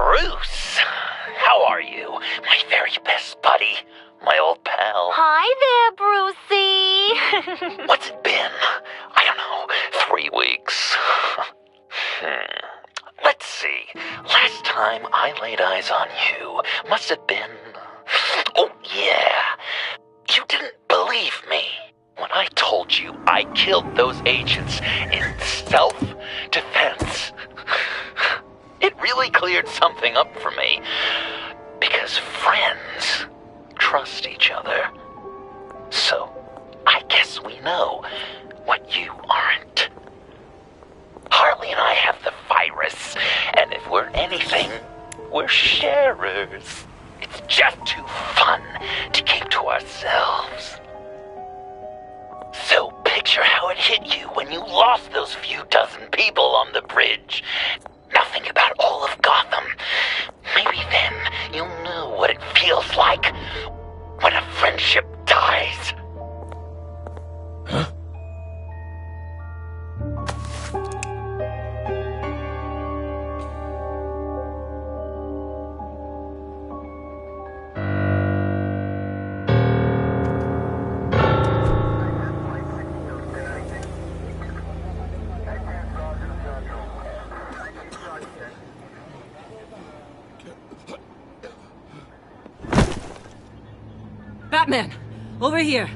Bruce, how are you? My very best buddy, my old pal. Hi there, Brucey. What's it been? I don't know, 3 weeks. Let's see. Last time I laid eyes on you must have been... Oh, yeah. You didn't believe me when I told you I killed those agents in self-defense. It really cleared something up for me. Because friends trust each other. So, I guess we know what you aren't. Harley and I have the virus, and if we're anything, we're sharers. It's just too fun to keep to ourselves. So picture how it hit you when you lost those few dozen people on the bridge. Now think about all of Gotham. Maybe then you'll know what it feels like when a friendship dies. Huh? Batman! Over here!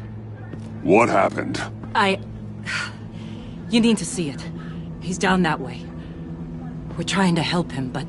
What happened? You need to see it. He's down that way. We're trying to help him, but...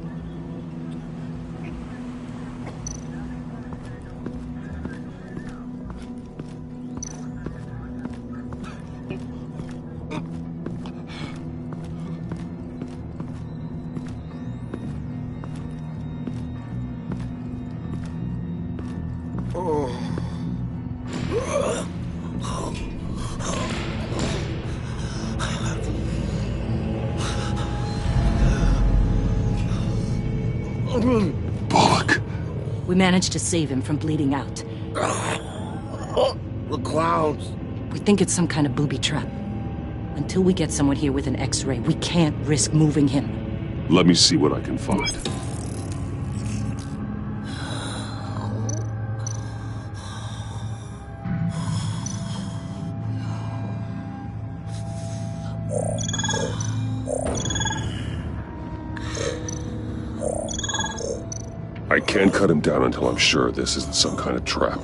Bullock. We managed to save him from bleeding out. The clouds. We think it's some kind of booby trap. Until we get someone here with an X-ray, we can't risk moving him. Let me see what I can find. I can't cut him down until I'm sure this isn't some kind of trap.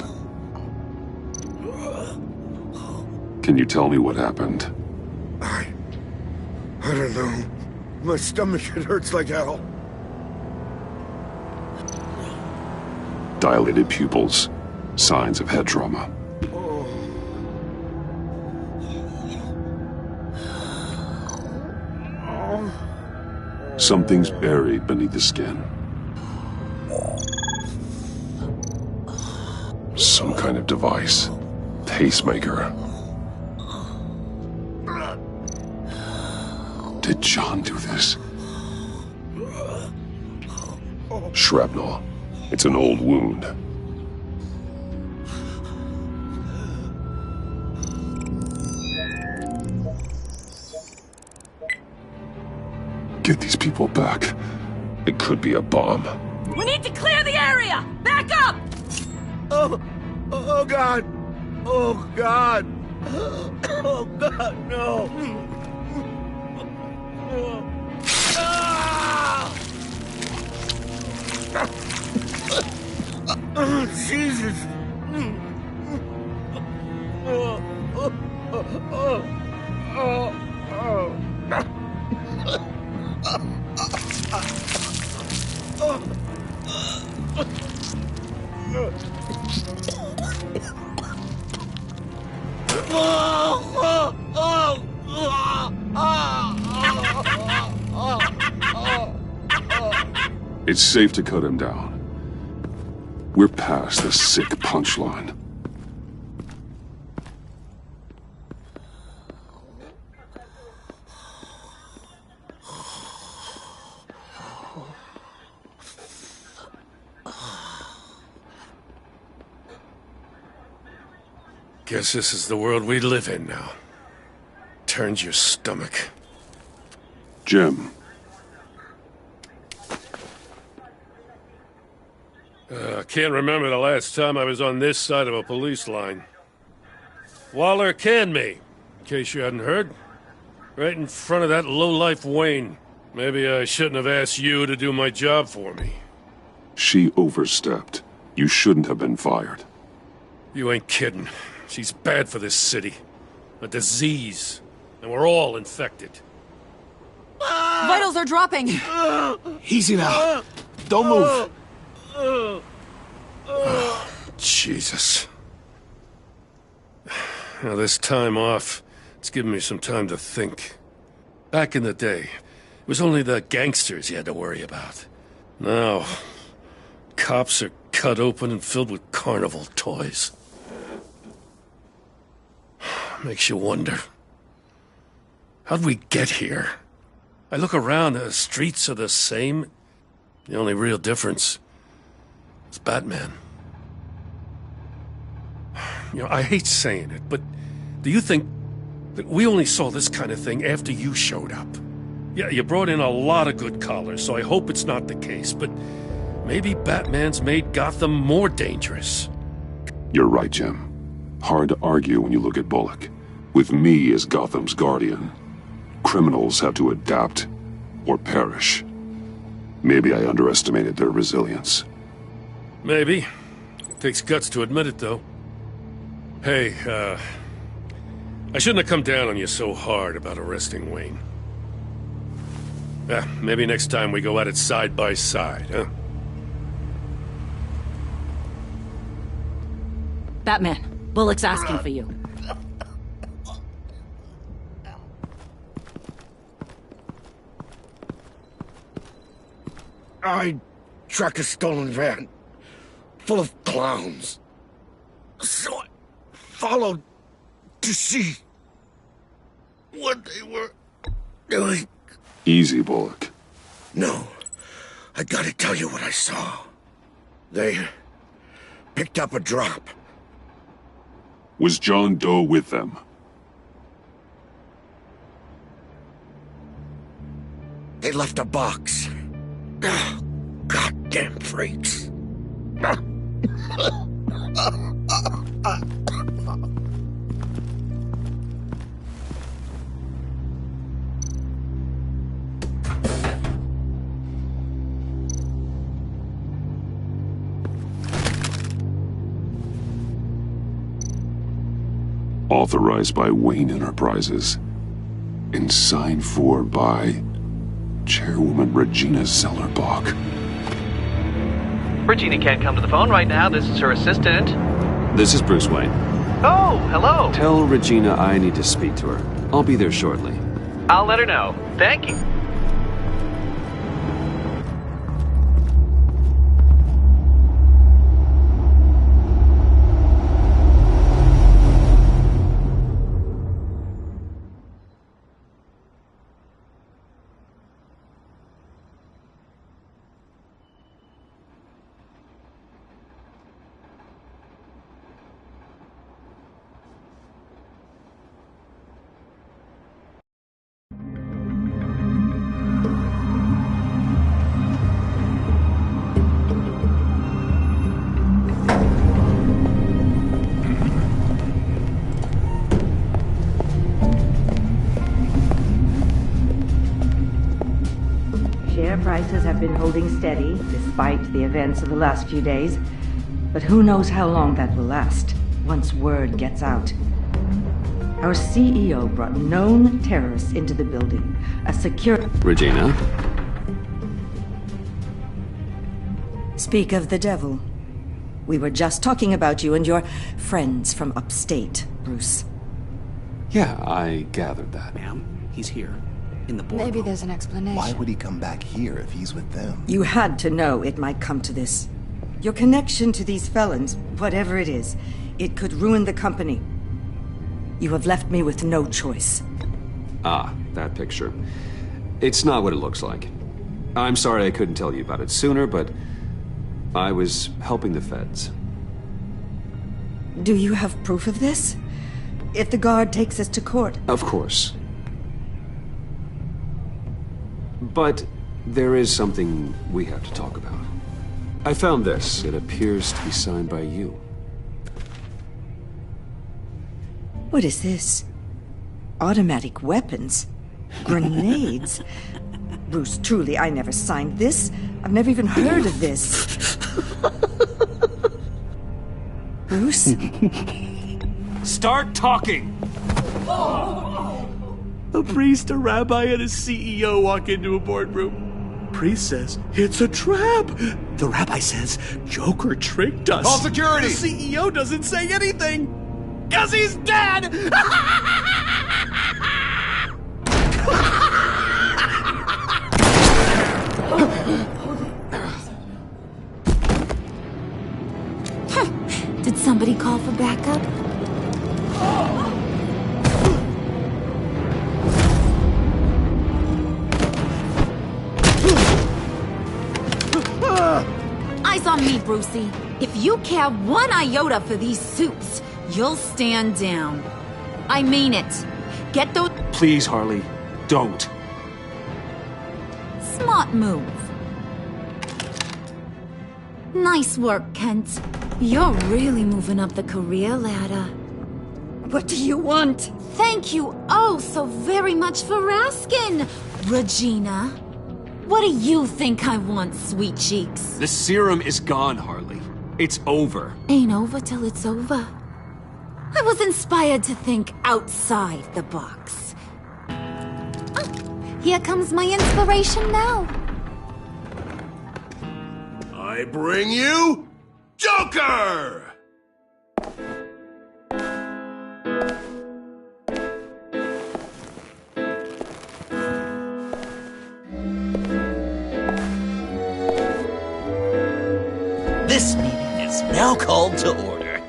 Can you tell me what happened? I don't know. My stomach, it hurts like hell. Dilated pupils. Signs of head trauma. Something's buried beneath the skin. Some kind of device. Pacemaker. Did John do this? Shrapnel. It's an old wound. Get these people back. It could be a bomb. We need to clear the area! Back up! Oh God! Oh God! Oh God, no! Oh, Jesus! It's safe to cut him down. We're past the sick punchline. Guess this is the world we live in now. Turns your stomach. Jim. Can't remember the last time I was on this side of a police line. Waller canned me, in case you hadn't heard. Right in front of that lowlife Wayne. Maybe I shouldn't have asked you to do my job for me. She overstepped. You shouldn't have been fired. You ain't kidding. She's bad for this city. A disease. And we're all infected. Vitals are dropping! Easy now. Don't move. Jesus. Now, this time off, it's given me some time to think. Back in the day, it was only the gangsters you had to worry about. Now, cops are cut open and filled with carnival toys. Makes you wonder. How'd we get here? I look around, the streets are the same. The only real difference is Batman. You know, I hate saying it, but do you think that we only saw this kind of thing after you showed up? Yeah, you brought in a lot of good collars, so I hope it's not the case, but maybe Batman's made Gotham more dangerous. You're right, Jim. Hard to argue when you look at Bullock. With me as Gotham's guardian, criminals have to adapt or perish. Maybe I underestimated their resilience. Maybe. Takes guts to admit it, though. Hey, I shouldn't have come down on you so hard about arresting Wayne. Maybe next time we go at it side by side, huh? Batman, Bullock's asking for you. I tracked a stolen van full of clowns. So I followed to see what they were doing. Easy, Bullock. No, I gotta tell you what I saw. They picked up a drop. Was John Doe with them? They left a box. Oh, goddamn freaks. Authorized by Wayne Enterprises. And signed for by Chairwoman Regina Zellerbach. Regina can't come to the phone right now. This is her assistant. This is Bruce Wayne. Oh, hello. Tell Regina I need to speak to her. I'll be there shortly. I'll let her know. Thank you. Share prices have been holding steady despite the events of the last few days. But who knows how long that will last once word gets out. Our CEO brought known terrorists into the building. A secure... Regina? Speak of the devil. We were just talking about you and your friends from upstate, Bruce. Yeah, I gathered that. Ma'am, he's here. In the boardroom. Maybe there's an explanation. Why would he come back here if he's with them? You had to know it might come to this. Your connection to these felons, whatever it is, it could ruin the company. You have left me with no choice. Ah, that picture. It's not what it looks like. I'm sorry I couldn't tell you about it sooner, but I was helping the feds. Do you have proof of this? If the guard takes us to court? Of course. But there is something we have to talk about. I found this. It appears to be signed by you. What is this? Automatic weapons? Grenades? Bruce, truly, I never signed this. I've never even heard of this. Bruce? Start talking! A priest, a rabbi, and a CEO walk into a boardroom. Priest says, it's a trap. The rabbi says, Joker tricked us. Call security! The CEO doesn't say anything. 'Cause he's dead! Did somebody call for backup? Eyes on me, Brucey. If you care one iota for these suits, you'll stand down. I mean it. Get those... Please, Harley, don't. Smart move. Nice work, Kent. You're really moving up the career ladder. What do you want? Thank you oh so very much for asking, Regina. What do you think I want, sweet cheeks? The serum is gone, Harley. It's over. Ain't over till it's over. I was inspired to think outside the box. Oh, here comes my inspiration now. I bring you Joker! This meeting is now called to order.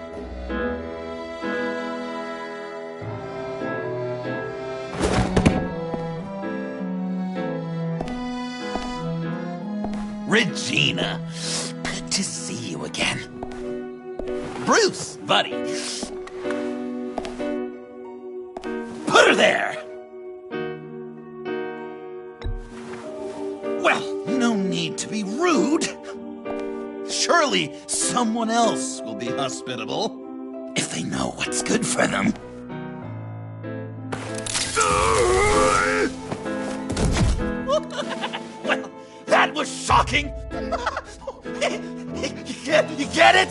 Regina, good to see you again. Bruce, buddy. Put her there! Well, no need to be rude. Surely someone else will be hospitable if they know what's good for them. Well, that was shocking. You get it?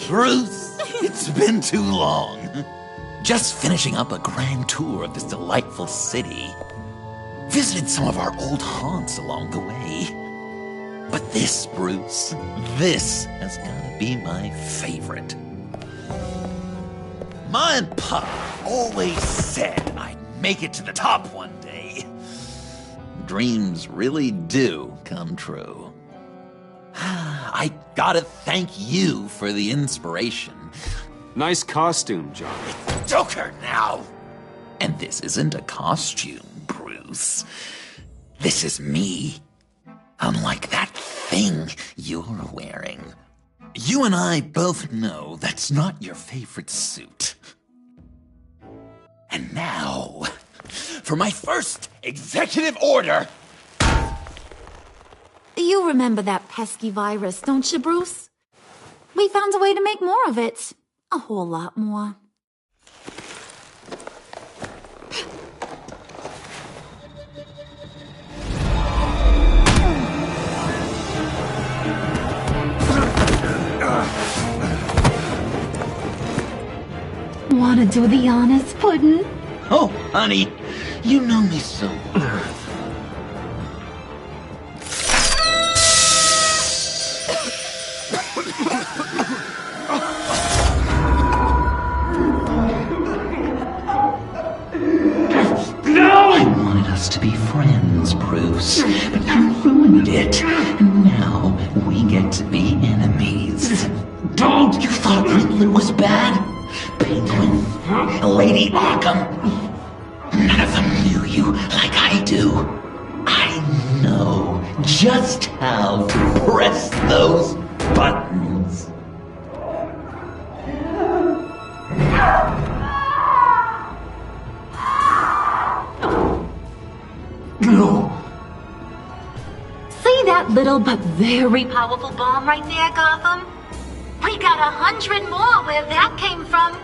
Bruce, it's been too long. Just finishing up a grand tour of this delightful city. Visited some of our old haunts along the way. But this, Bruce, this has gotta be my favorite. Ma and Pa always said I'd make it to the top one day. Dreams really do come true. I gotta thank you for the inspiration. Nice costume, John. It's Joker now! And this isn't a costume, Bruce. This is me. Unlike that thing you're wearing. You and I both know that's not your favorite suit. And now, for my first executive order. You remember that pesky virus, don't you, Bruce? We found a way to make more of it. A whole lot more. Wanna do the honors, Puddin'? Oh, honey, you know me so well. I wanted us to be friends, Bruce, but you ruined it. And now we get to be enemies. Don't! You thought Riddler was bad? Penguin, Lady Arkham. None of them knew you like I do. I know just how to press those buttons. No. that little but very powerful bomb right there, Gotham? We got 100 more where that came from.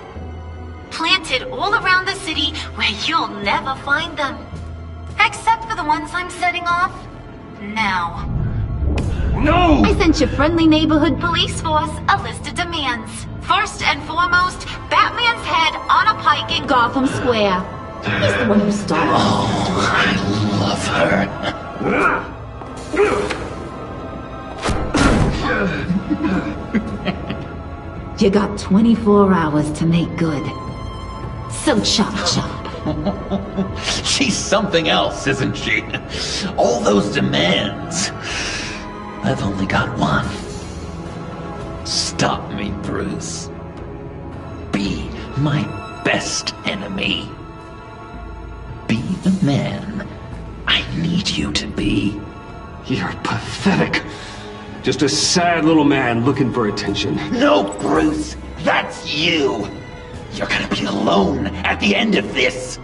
Planted all around the city where you'll never find them. Except for the ones I'm setting off now. No! I sent your friendly neighborhood police force a list of demands. First and foremost, Batman's head on a pike in Gotham Square. He's the one who started. Oh, I love her. You got 24 hours to make good. So chop chop. She's something else, isn't she? All those demands. I've only got one. Stop me, Bruce. Be my best enemy. Be the man I need you to be. You're pathetic. Just a sad little man looking for attention. No, Bruce, that's you. You're gonna be alone at the end of this.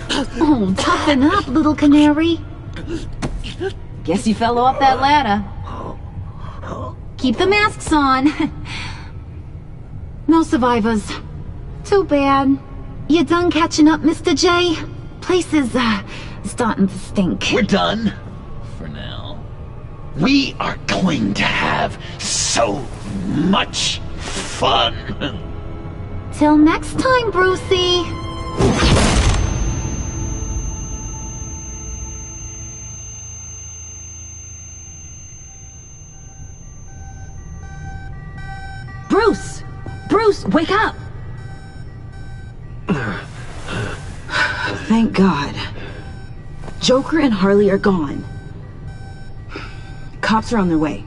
Oh, toughen up, little canary. Guess you fell off that ladder. Keep the masks on. No survivors. Too bad. You done catching up, Mr. J? Place is, starting to stink. We're done. For now. We are going to have so much fun. Till next time, Brucey. Bruce! Bruce, wake up! Thank God. Joker and Harley are gone. Cops are on their way.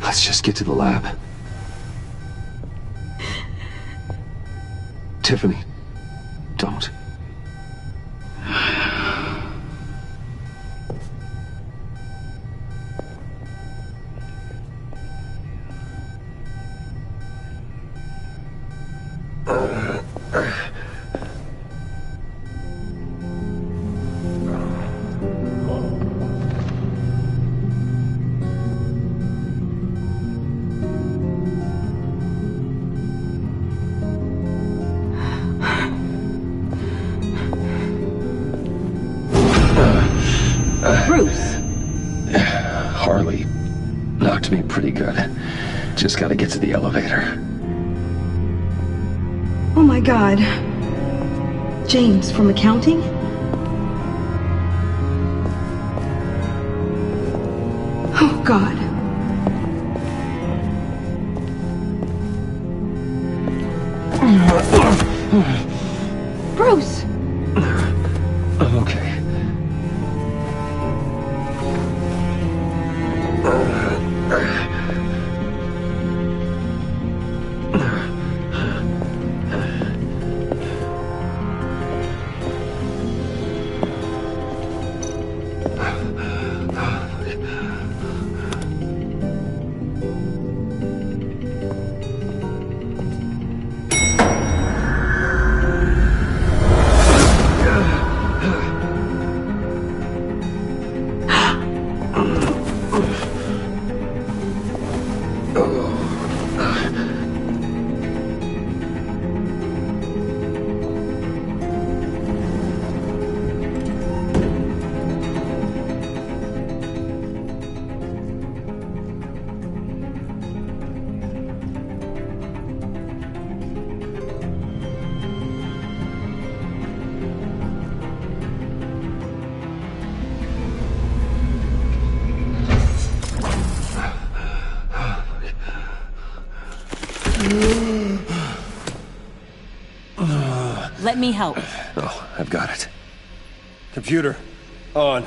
Let's just get to the lab. Tiffany, don't. Bruce! Harley knocked me pretty good. Just gotta get to the elevator. Oh my God. James from accounting? Oh God. Bruce! I'm okay. Let me help. Oh, I've got it. Computer, on.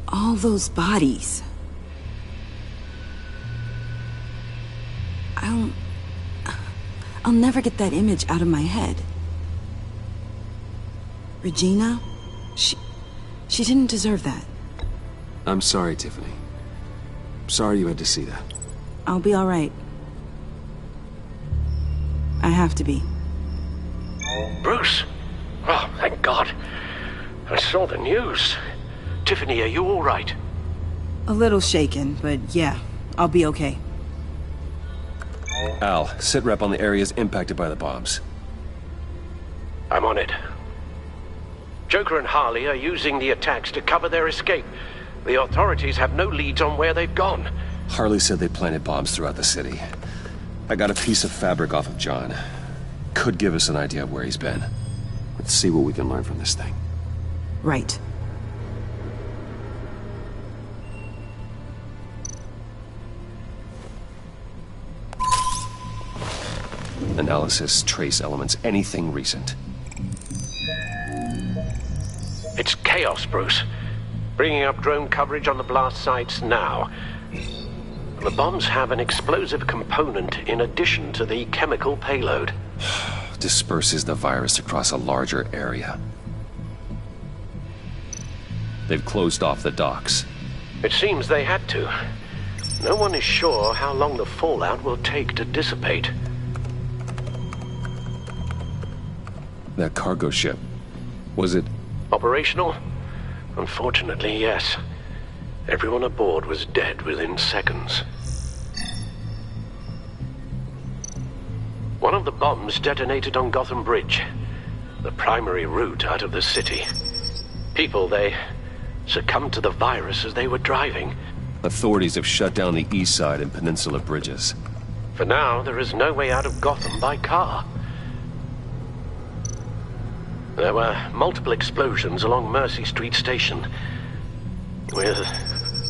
All those bodies. I'll never get that image out of my head. Regina, she didn't deserve that. I'm sorry, Tiffany. Sorry you had to see that. I'll be all right. I have to be. Bruce? Oh, thank God. I saw the news. Tiffany, are you all right? A little shaken, but yeah, I'll be okay. Al, sit rep on the areas impacted by the bombs. I'm on it. Joker and Harley are using the attacks to cover their escape. The authorities have no leads on where they've gone. Harley said they planted bombs throughout the city. I got a piece of fabric off of John. Could give us an idea of where he's been. Let's see what we can learn from this thing. Right. Analysis, trace elements, anything recent. It's chaos, Bruce. Bringing up drone coverage on the blast sites now. The bombs have an explosive component in addition to the chemical payload. Disperses the virus across a larger area. They've closed off the docks. It seems they had to. No one is sure how long the fallout will take to dissipate. That cargo ship, was it... Operational? Unfortunately, yes. Everyone aboard was dead within seconds. One of the bombs detonated on Gotham Bridge, the primary route out of the city. People, they succumbed to the virus as they were driving. Authorities have shut down the east side and peninsula bridges. For now, there is no way out of Gotham by car. There were multiple explosions along Mercy Street Station, with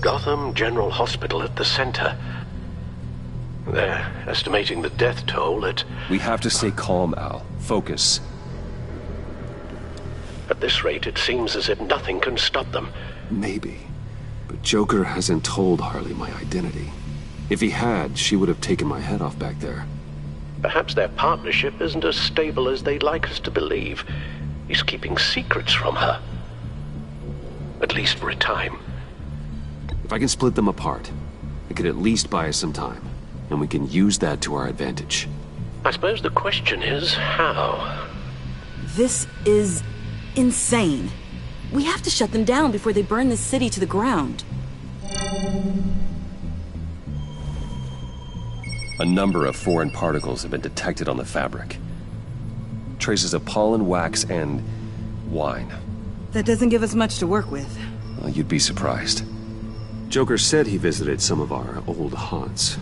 Gotham General Hospital at the center. They're estimating the death toll at... We have to stay calm, Al. Focus. At this rate, it seems as if nothing can stop them. Maybe. But Joker hasn't told Harley my identity. If he had, she would have taken my head off back there. Perhaps their partnership isn't as stable as they'd like us to believe. He's keeping secrets from her. At least for a time. If I can split them apart, it could at least buy us some time. And we can use that to our advantage. I suppose the question is, how? This is insane. We have to shut them down before they burn this city to the ground. A number of foreign particles have been detected on the fabric. Traces of pollen, wax, and wine. That doesn't give us much to work with. Well, you'd be surprised. Joker said he visited some of our old haunts.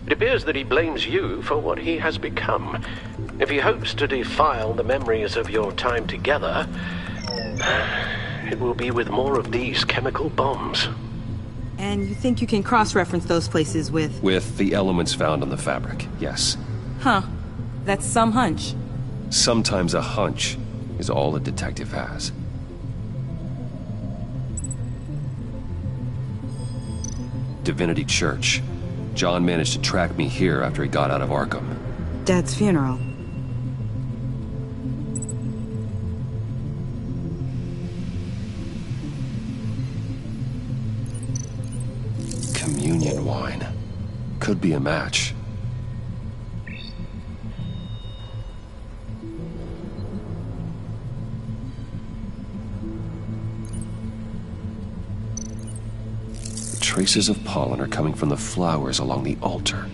It appears that he blames you for what he has become. If he hopes to defile the memories of your time together, it will be with more of these chemical bombs. And you think you can cross-reference those places with... With the elements found on the fabric, yes. Huh. That's some hunch. Sometimes a hunch is all a detective has. Divinity Church. John managed to track me here after he got out of Arkham. Dad's funeral. Communion wine. Could be a match. Traces of pollen are coming from the flowers along the altar.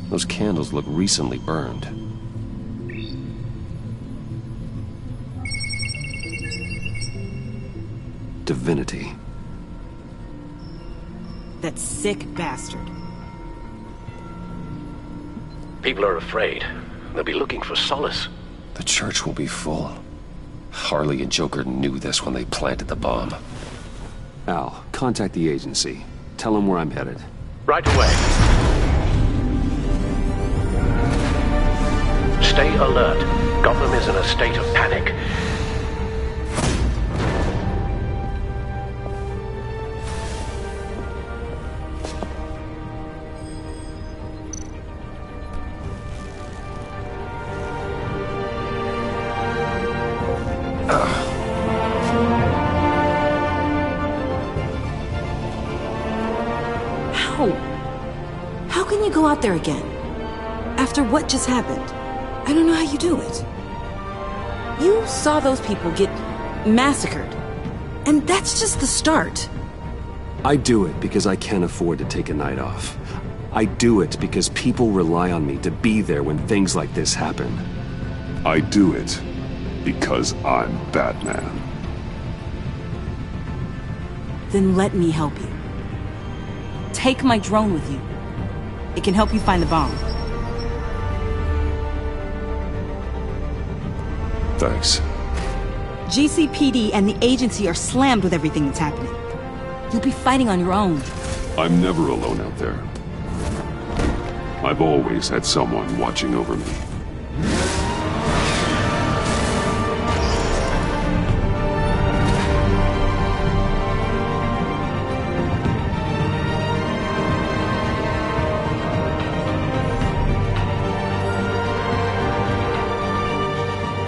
Those candles look recently burned. Divinity. That sick bastard. People are afraid. They'll be looking for solace. The church will be full. Harley and Joker knew this when they planted the bomb. Al, contact the agency. Tell them where I'm headed. Right away. Stay alert. Gotham is in a state of panic. How can you go out there again? After what just happened? I don't know how you do it. You saw those people get massacred. And that's just the start. I do it because I can't afford to take a night off. I do it because people rely on me to be there when things like this happen. I do it because I'm Batman. Then let me help you. Take my drone with you. It can help you find the bomb. Thanks. GCPD and the agency are slammed with everything that's happening. You'll be fighting on your own. I'm never alone out there. I've always had someone watching over me.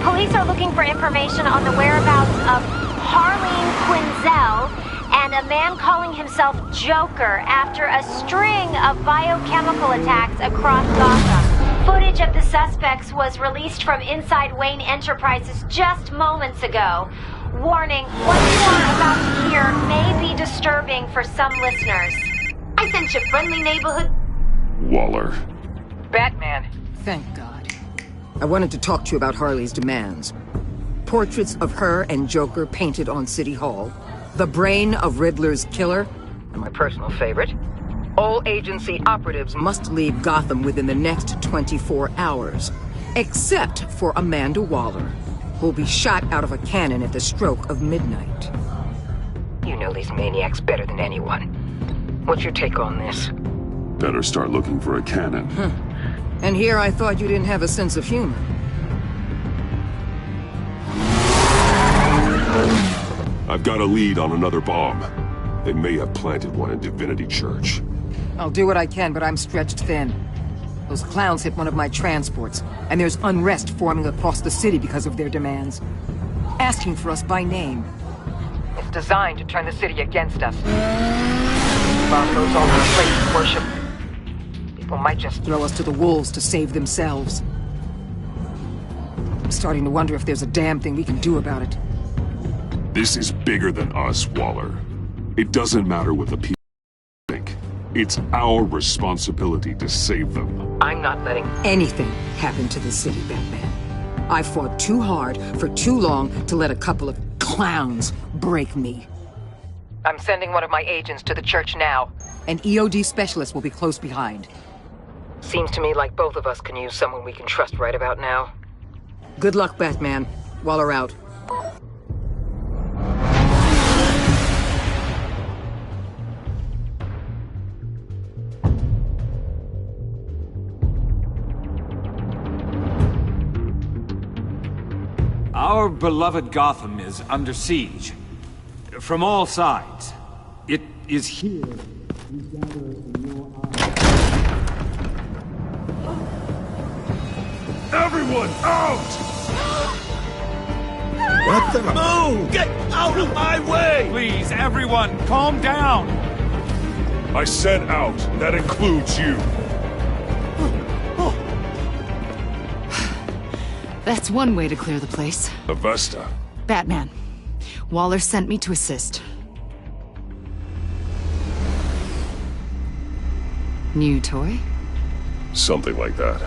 Police are looking for information on the whereabouts of Harleen Quinzel and a man calling himself Joker after a string of biochemical attacks across Gotham. Footage of the suspects was released from inside Wayne Enterprises just moments ago. Warning, what you are about to hear may be disturbing for some listeners. I sent you friendly neighborhood... Waller. Batman. Thank God. I wanted to talk to you about Harley's demands. Portraits of her and Joker painted on City Hall. The brain of Riddler's killer. And my personal favorite. All agency operatives must leave Gotham within the next 24 hours. Except for Amanda Waller, who'll be shot out of a cannon at the stroke of midnight. You know these maniacs better than anyone. What's your take on this? Better start looking for a cannon. And here I thought you didn't have a sense of humor. I've got a lead on another bomb. They may have planted one in Divinity Church. I'll do what I can, but I'm stretched thin. Those clowns hit one of my transports, and there's unrest forming across the city because of their demands. Asking for us by name. It's designed to turn the city against us. Bomb goes all over the place, worship. People might just throw us to the wolves to save themselves. I'm starting to wonder if there's a damn thing we can do about it. This is bigger than us, Waller. It doesn't matter what the people think. It's our responsibility to save them. I'm not letting anything happen to the city, Batman. I fought too hard for too long to let a couple of clowns break me. I'm sending one of my agents to the church now. An EOD specialist will be close behind. Seems to me like both of us can use someone we can trust right about now. Good luck, Batman. Waller out. Our beloved Gotham is under siege. From all sides. It is here we gather in your eyes. Everyone out! What the? Move! Get out of my way! Please, everyone, calm down! I said out. That includes you. That's one way to clear the place. Avesta. Batman. Waller sent me to assist. New toy? Something like that.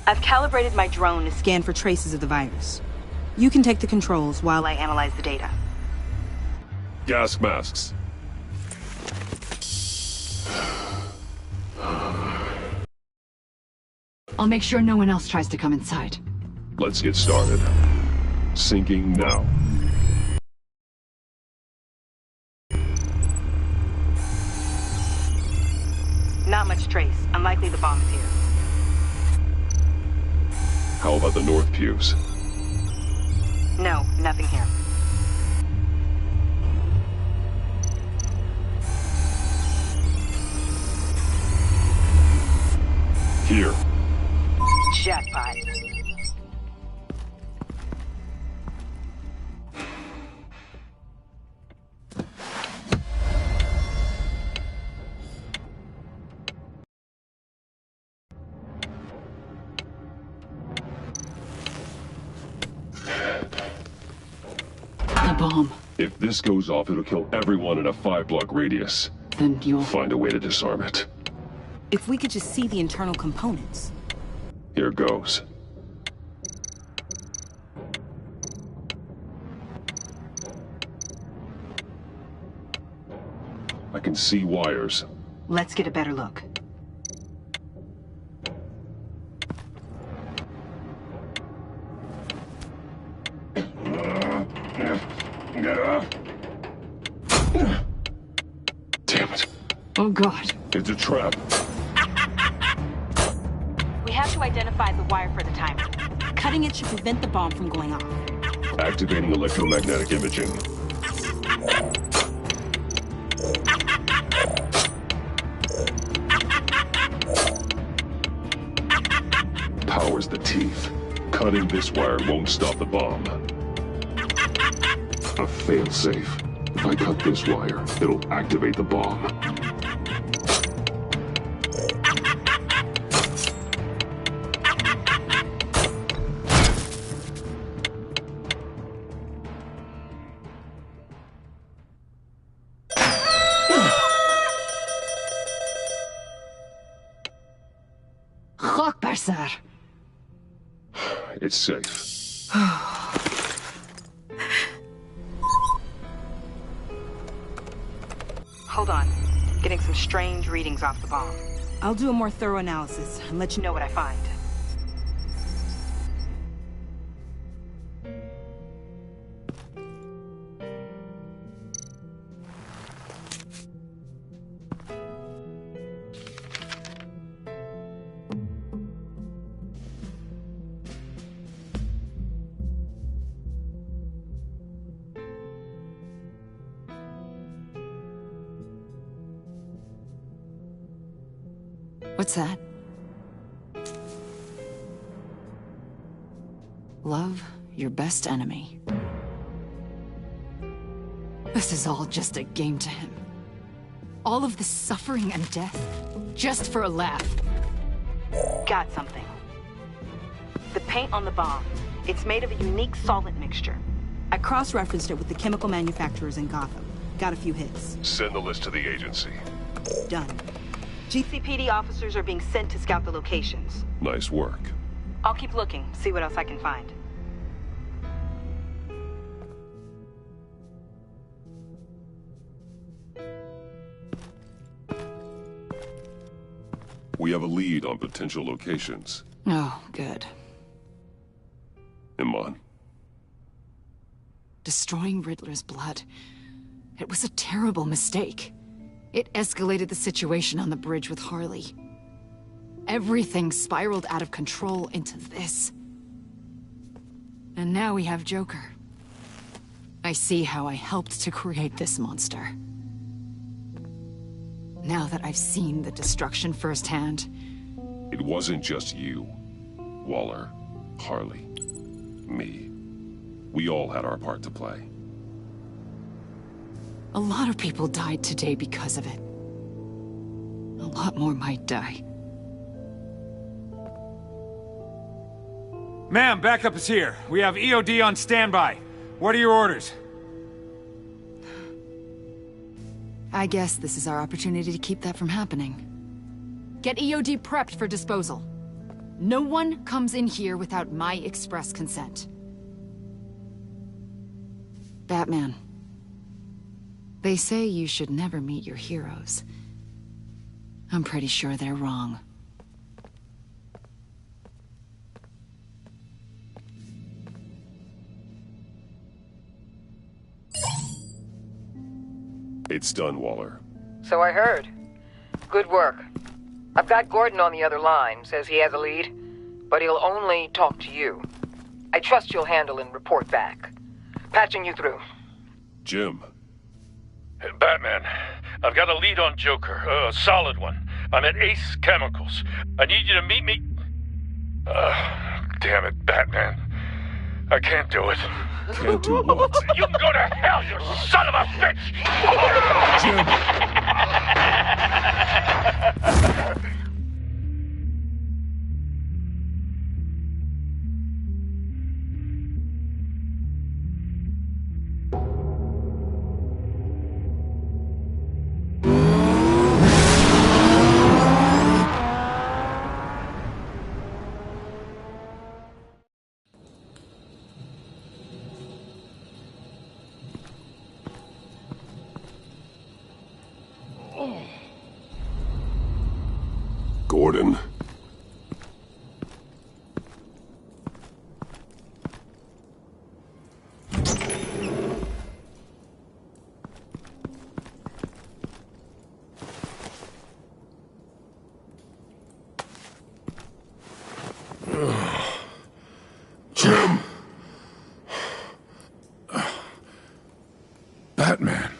I've calibrated my drone to scan for traces of the virus. You can take the controls while I analyze the data. Gas masks. I'll make sure no one else tries to come inside. Let's get started. Syncing now. Not much trace. Unlikely the bomb is here. How about the north pews? No, nothing here. Here. Jackpot. bomb. If this goes off, it'll kill everyone in a 5-block radius. Then you'll... Find a way to disarm it. If we could just see the internal components. Here goes. I can see wires. Let's get a better look. Damn it. Oh, God. It's a trap. We have to identify the wire for the timer. Cutting it should prevent the bomb from going off. Activating electromagnetic imaging. Powers the teeth. Cutting this wire won't stop the bomb. A failsafe. If I cut this wire, it'll activate the bomb. Akbar, sir. It's safe. Hold on. Getting some strange readings off the bomb. I'll do a more thorough analysis and let you know what I find. What's that? Love your best enemy. This is all just a game to him. All of this suffering and death, just for a laugh. Got something. The paint on the bomb. It's made of a unique solvent mixture. I cross-referenced it with the chemical manufacturers in Gotham. Got a few hits. Send the list to the agency. Done. GCPD officers are being sent to scout the locations. Nice work. I'll keep looking, see what else I can find. We have a lead on potential locations. Oh, good. Iman. Destroying Riddler's blood. It was a terrible mistake. It escalated the situation on the bridge with Harley. Everything spiraled out of control into this. And now we have Joker. I see how I helped to create this monster. Now that I've seen the destruction firsthand... It wasn't just you, Waller, Harley, me. We all had our part to play. A lot of people died today because of it. A lot more might die. Ma'am, backup is here. We have EOD on standby. What are your orders? I guess this is our opportunity to keep that from happening. Get EOD prepped for disposal. No one comes in here without my express consent. Batman. They say you should never meet your heroes. I'm pretty sure they're wrong. It's done, Waller. So I heard. Good work. I've got Gordon on the other line, says he has a lead, but he'll only talk to you. I trust you'll handle and report back. Patching you through. Jim. Hey, Batman, I've got a lead on Joker, a solid one. I'm at Ace Chemicals. I need you to meet me... damn it, Batman. I can't do it. Can't do what? You can go to hell, you son of a bitch! Jim! Gordon. Jim! Batman.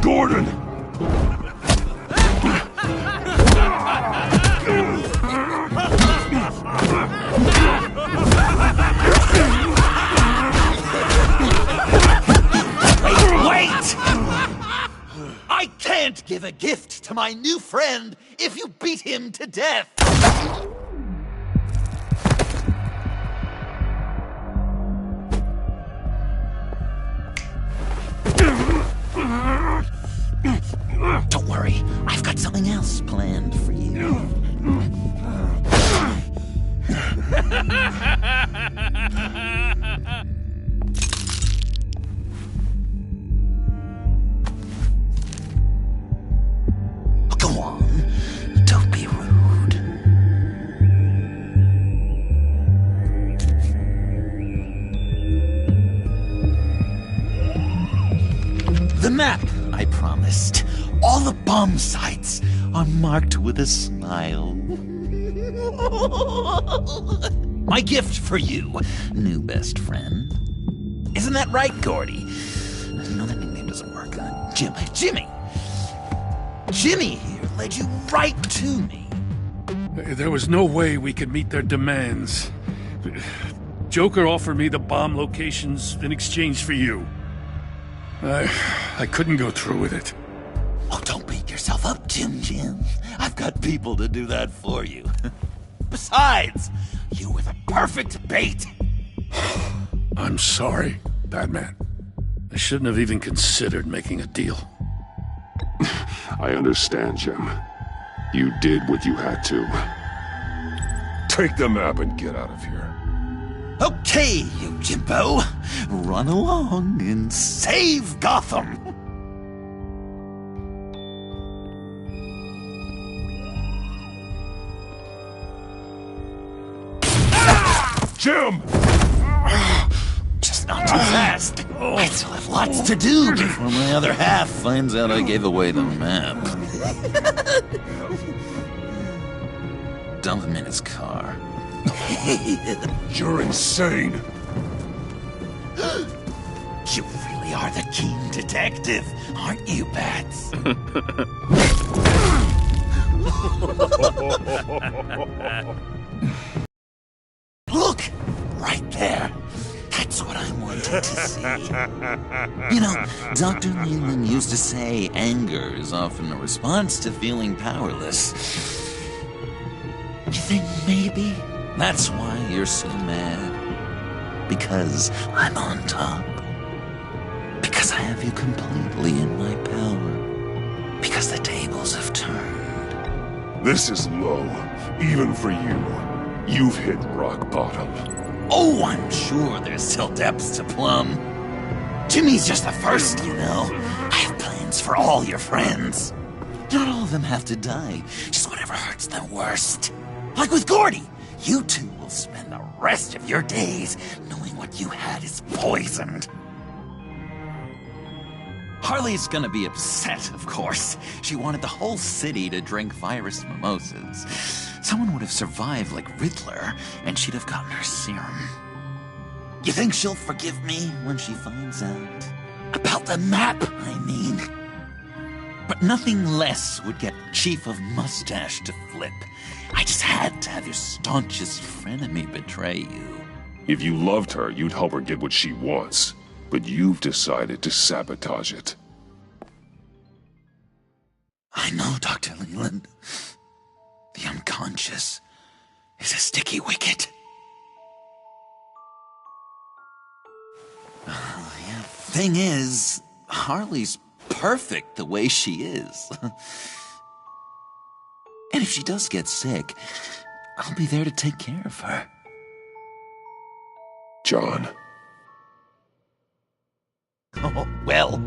Gordon! Wait! I can't give a gift to my new friend if you beat him to death! Don't worry, I've got something else planned for you. Go on, don't be rude. The map I promised. All the bomb sites are marked with a smile. My gift for you, new best friend. Isn't that right, Gordy? No, that nickname doesn't work. Jimmy! Jimmy here led you right to me. There was no way we could meet their demands. Joker offered me the bomb locations in exchange for you. I couldn't go through with it. Oh, don't beat yourself up, Jim. I've got people to do that for you. Besides, you were the perfect bait. I'm sorry, Batman. I shouldn't have even considered making a deal. I understand, Jim. You did what you had to. Take the map and get out of here. Okay, you Jimbo. Run along and save Gotham. Jim! Just not too fast. I still have lots to do before my other half finds out I gave away the map. Dump him in his car. You're insane. You really are the keen detective, aren't you, Bats? Look! Right there. That's what I wanted to see. You know, Dr. Leland used to say anger is often a response to feeling powerless. You think maybe that's why you're so mad? Because I'm on top? Because I have you completely in my power? Because the tables have turned. This is low, even for you. You've hit rock bottom. Oh, I'm sure there's still depths to plumb. Jimmy's just the first, you know. I have plans for all your friends. Not all of them have to die, just whatever hurts them worst. Like with Gordy, you two will spend the rest of your days knowing what you had is poisoned. Harley's gonna be upset, of course. She wanted the whole city to drink virus mimosas. Someone would have survived like Riddler, and she'd have gotten her serum. You think she'll forgive me when she finds out? About the map, I mean. But nothing less would get Chief of Mustache to flip. I just had to have your staunchest frenemy betray you. If you loved her, you'd help her get what she wants. But you've decided to sabotage it. I know, Dr. Leland. The unconscious is a sticky wicket. Yeah, thing is, Harley's perfect the way she is. And if she does get sick, I'll be there to take care of her. John. Oh, well,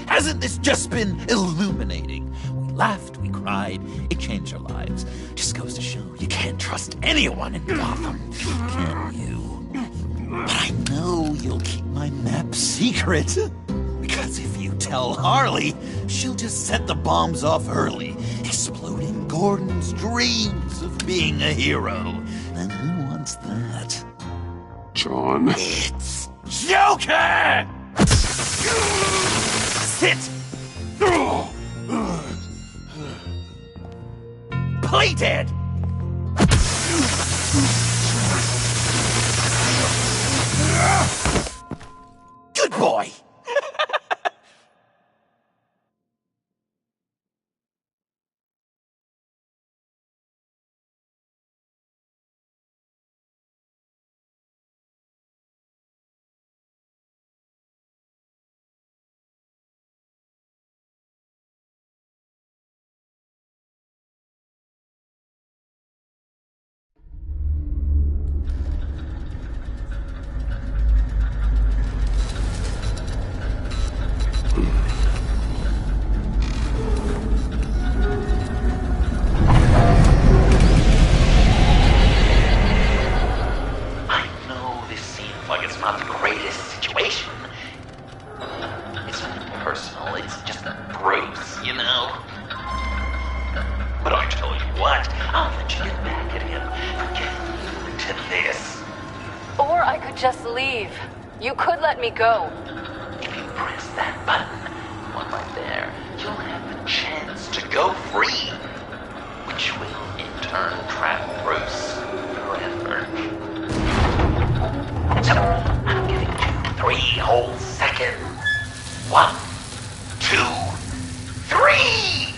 hasn't this just been illuminating? We laughed, we cried, it changed our lives. Just goes to show you can't trust anyone in Gotham, can you? But I know you'll keep my map secret. Because if you tell Harley, she'll just set the bombs off early, exploding Gordon's dreams of being a hero. And who wants that? John. It's Joker! Sit! Play dead! Good boy! Just leave. You could let me go. If you press that button, one right there, you'll have the chance to go free, which will in turn trap Bruce forever. So, I'm giving you 3 whole seconds. 1, 2, 3!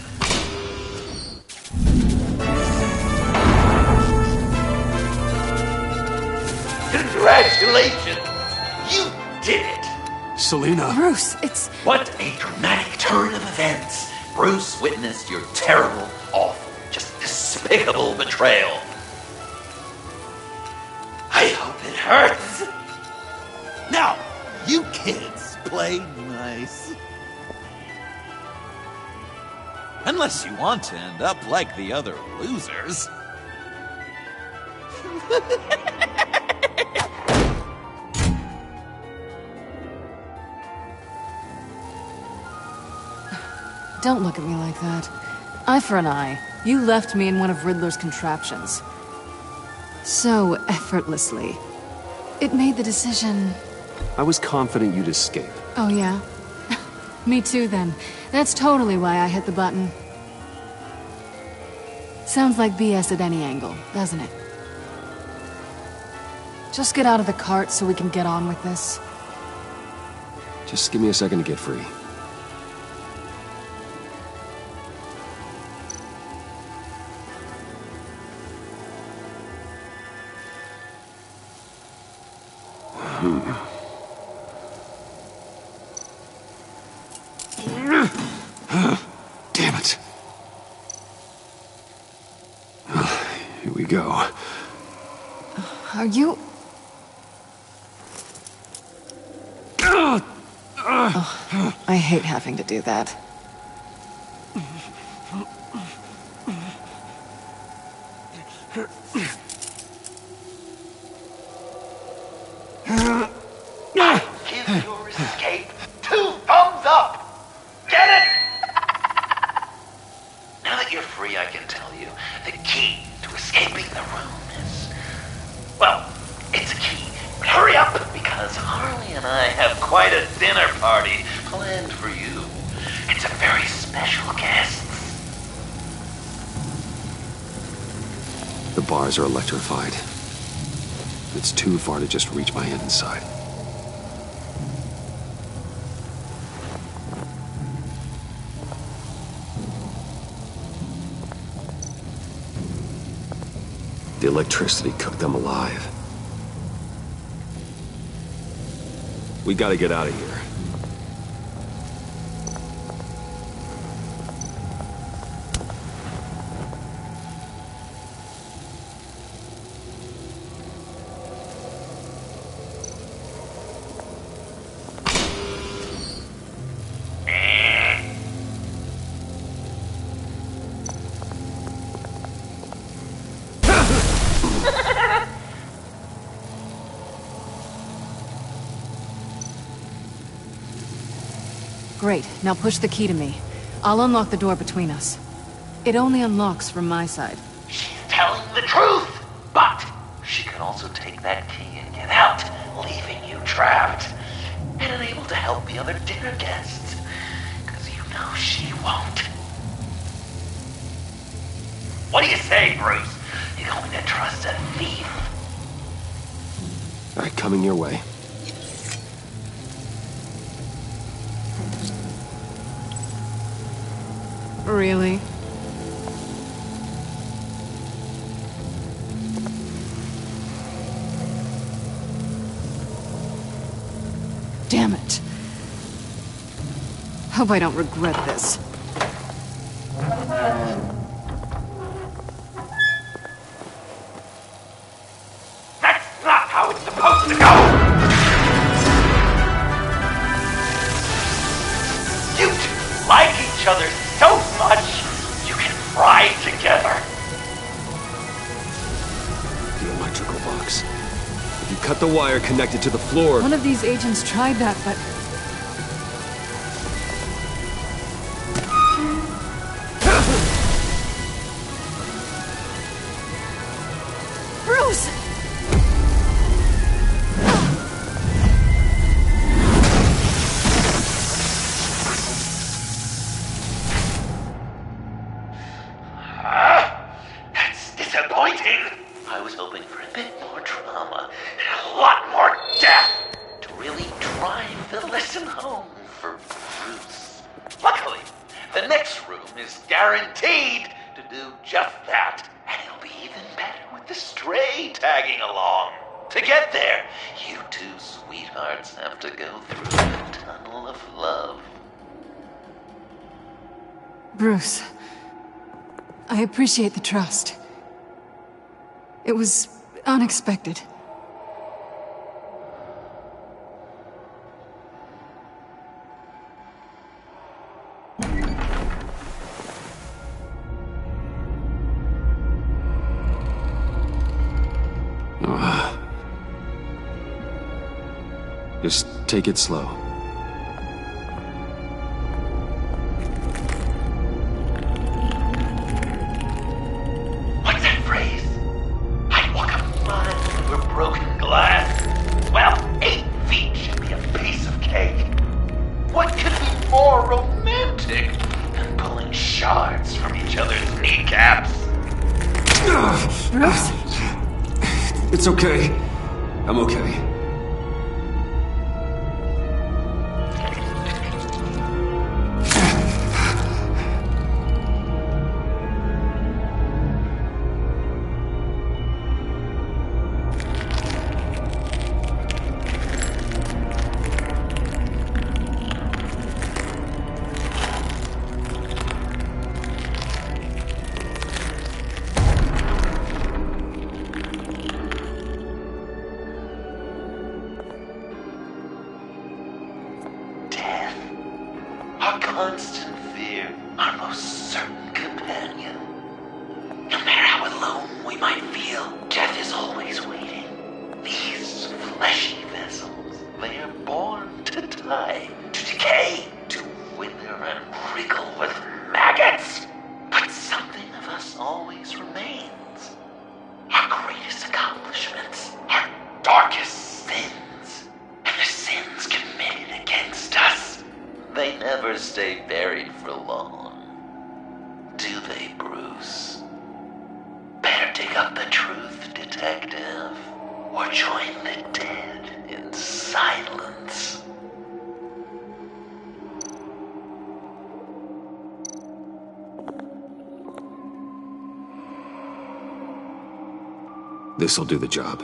Congratulations! You did it! Selina. Bruce, it's... What a dramatic turn of events! Bruce witnessed your terrible, awful, just despicable betrayal. I hope it hurts! Now, you kids play nice. Unless you want to end up like the other losers. Don't look at me like that. Eye for an eye. You left me in one of Riddler's contraptions. So effortlessly. It made the decision... I was confident you'd escape. Oh, yeah? Me too, then. That's totally why I hit the button. Sounds like BS at any angle, doesn't it? Just get out of the cart so we can get on with this. Just give me a second to get free. Damn it. go. Are you... I hate having to do that. Give your escape 2 thumbs up! Get it? Now that you're free, I can tell you the key to escaping the room is... well, it's a key. But hurry up, because Harley and I have quite a dinner party planned for you. It's a very special guest. The bars are electrified. It's too far to just reach my hand inside. The electricity cooked them alive. We gotta get out of here. Great, now push the key to me. I'll unlock the door between us. It only unlocks from my side. She's telling the truth, but she can also take that key and get out, leaving you trapped and unable to help the other dinner guests, because you know she won't. What do you say, Bruce? You going to trust a thief? All right, coming your way. Really? Damn it. Hope I don't regret this. That's not how it's supposed to go! You two like each other so much, you can fry together. The electrical box. If you cut the wire connected to the floor... One of these agents tried that, but... Bruce! That's disappointing. I was hoping for a bit more drama and a lot more death to really drive the lesson home for Bruce. Luckily, the next room is guaranteed to do just that, and it'll be even better with the stray tagging along. To get there, you two sweethearts have to go through the tunnel of love. Bruce, I appreciate the trust. It was unexpected. Just take it slow. What's that phrase? I'd walk a mile over broken glass. Well, 8 feet should be a piece of cake. What could be more romantic than pulling shards from each other's kneecaps? Bruce? It's okay. I'm okay. our constant fear, our most certain companion. No matter how alone we might feel, death is always waiting. These fleshy vessels, they are born to die, to decay, to wither and wriggle with maggots. But something of us always remains. Our greatest accomplishments, our darkest sins, and the sins committed against us. They never stay buried for long. Do they, Bruce? Better dig up the truth, detective, or join the dead in silence. This'll do the job.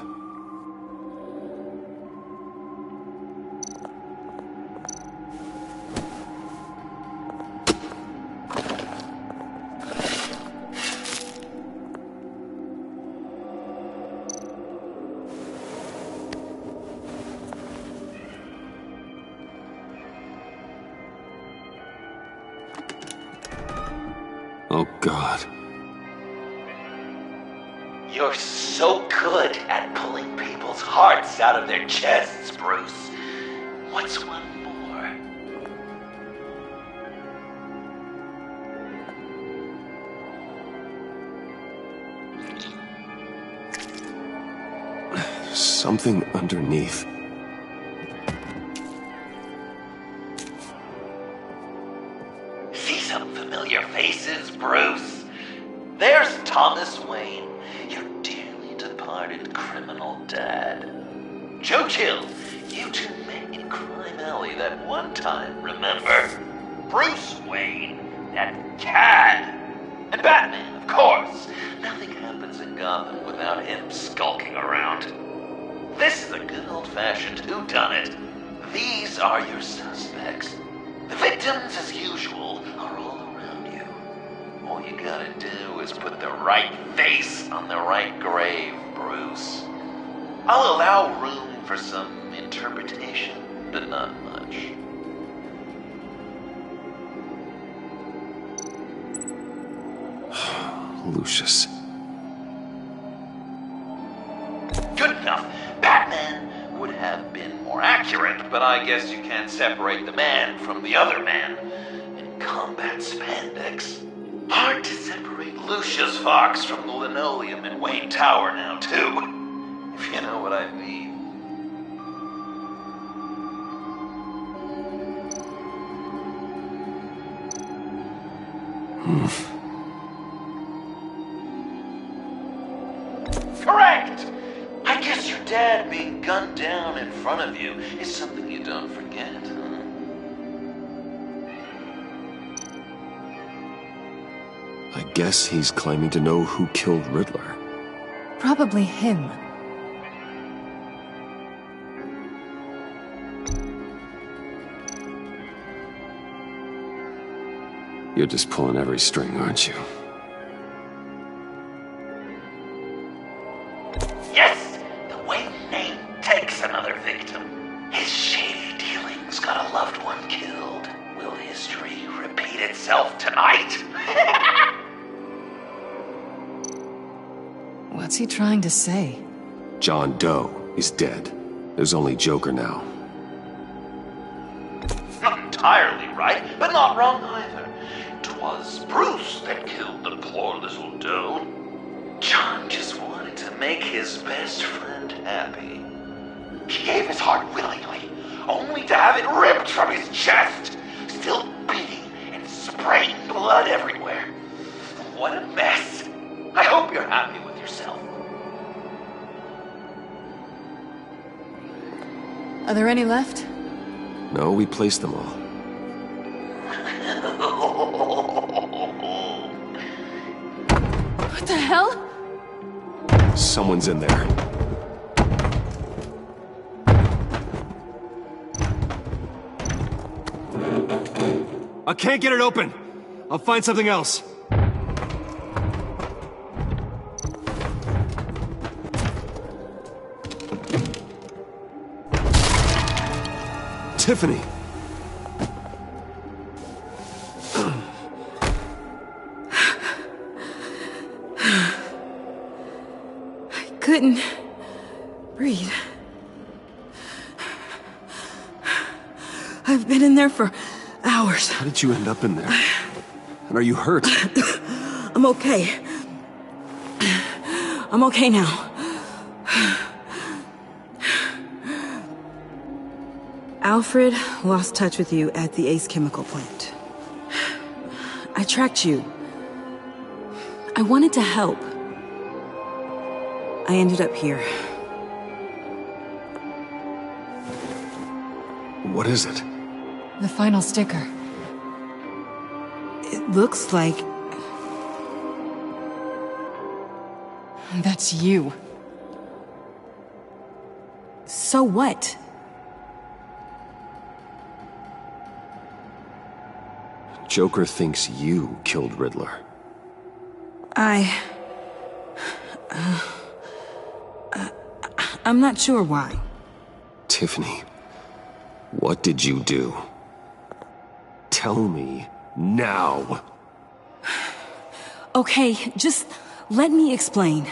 Oh, God. You're so good at pulling people's hearts out of their chests, Bruce. What's one more? Something underneath. See some familiar faces, Bruce? There's Thomas Wayne, your dearly departed criminal dad. Joe Chill, you two met in Crime Alley that one time, remember? Bruce Wayne, that cad. And Batman, of course. Nothing happens in Gotham without him skulking around. This is a good old-fashioned whodunit. These are your suspects. The victims, as usual, are all around you. All you gotta do is put the right face on the right grave, Bruce. I'll allow room for some interpretation, but not much. Lucius. Good enough. Batman would have been more accurate, but I guess you can't separate the man from the other man in combat spandex. Hard to separate Lucius Fox from the linoleum in Wayne Tower now, too. If you know what I mean. Correct! I guess your dad being gunned down in front of you is something you don't forget, huh? I guess he's claiming to know who killed Riddler. Probably him. You're just pulling every string, aren't you? Yes! The Wayne name takes another victim. His shady dealings got a loved one killed. Will history repeat itself tonight? What's he trying to say? John Doe is dead. There's only Joker now. Not entirely right, but not wrong either. 'Twas Bruce that killed the poor little Doe. John just wanted to make his best friend happy. He gave his heart willingly, only to have it ripped from his chest, still beating and spraying blood everywhere. What a mess. I hope you're happy with yourself. Are there any left? No, we placed them all. What the hell? Someone's in there. I can't get it open. I'll find something else. Tiffany. couldn't breathe. I've been in there for hours. How did you end up in there? And are you hurt? I'm okay. I'm okay now. Alfred lost touch with you at the Ace Chemical plant. I tracked you. I wanted to help. I ended up here. What is it? The final sticker. It looks like... That's you. So what? Joker thinks you killed Riddler. I'm not sure why. Tiffany, what did you do? Tell me now. Okay, just let me explain.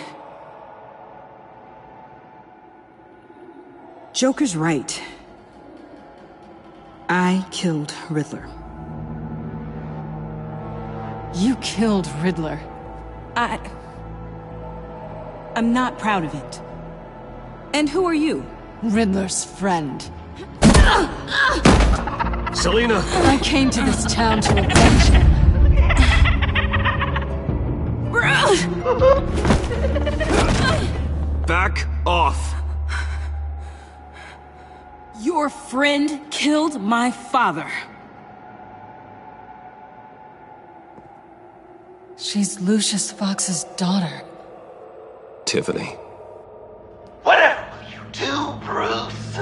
Joker's right. I killed Riddler. You killed Riddler. I'm not proud of it. And who are you? Riddler's friend. Selina! I came to this town to avenge him. Back off! Your friend killed my father. She's Lucius Fox's daughter. Tiffany. Whatever will you do, Bruce?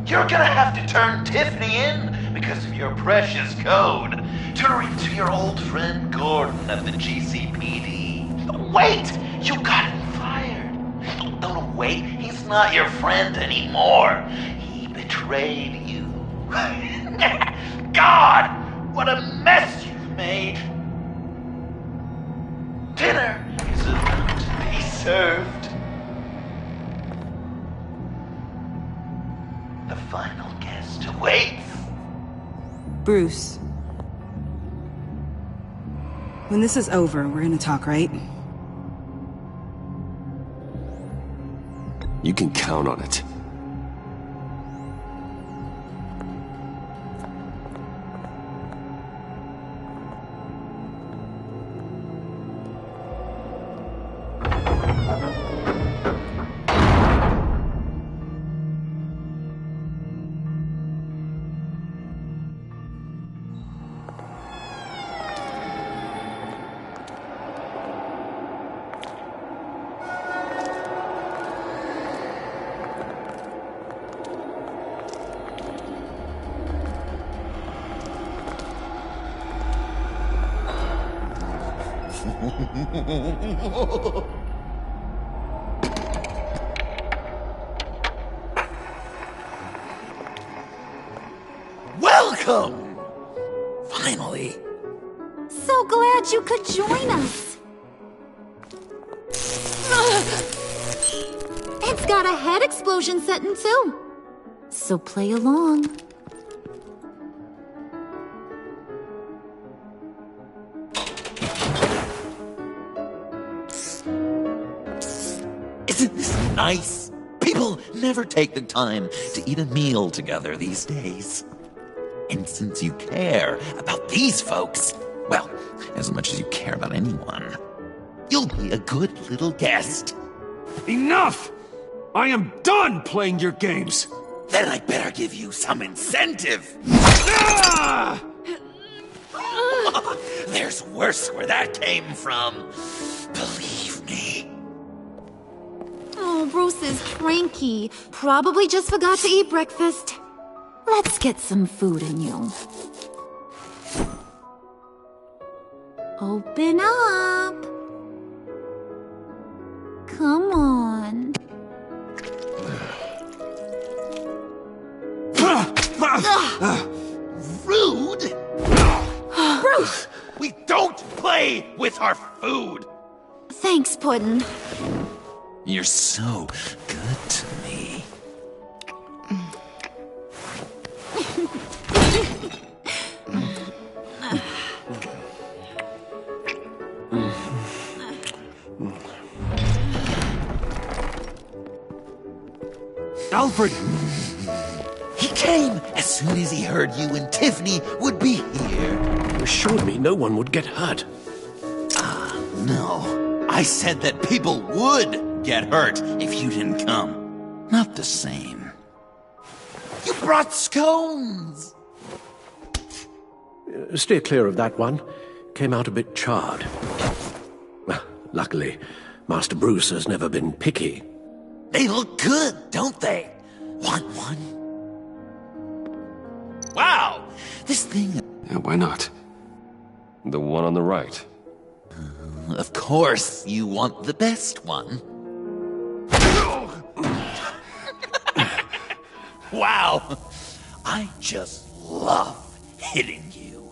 You're gonna have to turn Tiffany in because of your precious code. Turn her into your old friend Gordon of the GCPD. Wait! You got him fired. Oh, no, wait. He's not your friend anymore. He betrayed you. God! What a mess you've made. Dinner is about to be served. The final guest awaits. Bruce. When this is over, we're gonna talk, right? You can count on it. Welcome! Finally. So glad you could join us. It's got a head explosion setting too. So play along. Isn't this nice? People never take the time to eat a meal together these days. And since you care about these folks, well, as much as you care about anyone, you'll be a good little guest. Enough! I am done playing your games! Then I'd better give you some incentive. Ah! There's worse where that came from. Believe me. Oh, Bruce is cranky. Probably just forgot to eat breakfast. Let's get some food in you. Open up. Come on. Rude? Bruce! We don't play with our food! Thanks, Puddin'. You're so good to me. Alfred! He came as soon as he heard you and Tiffany would be here. You assured me no one would get hurt. No. I said that people would get hurt if you didn't come. Not the same. You brought scones! Steer clear of that one. Came out a bit charred. Well, luckily, Master Bruce has never been picky. They look good, don't they? Want one? Wow! This thing... Yeah, why not? The one on the right. Of course, you want the best one. Wow! I just love hitting you.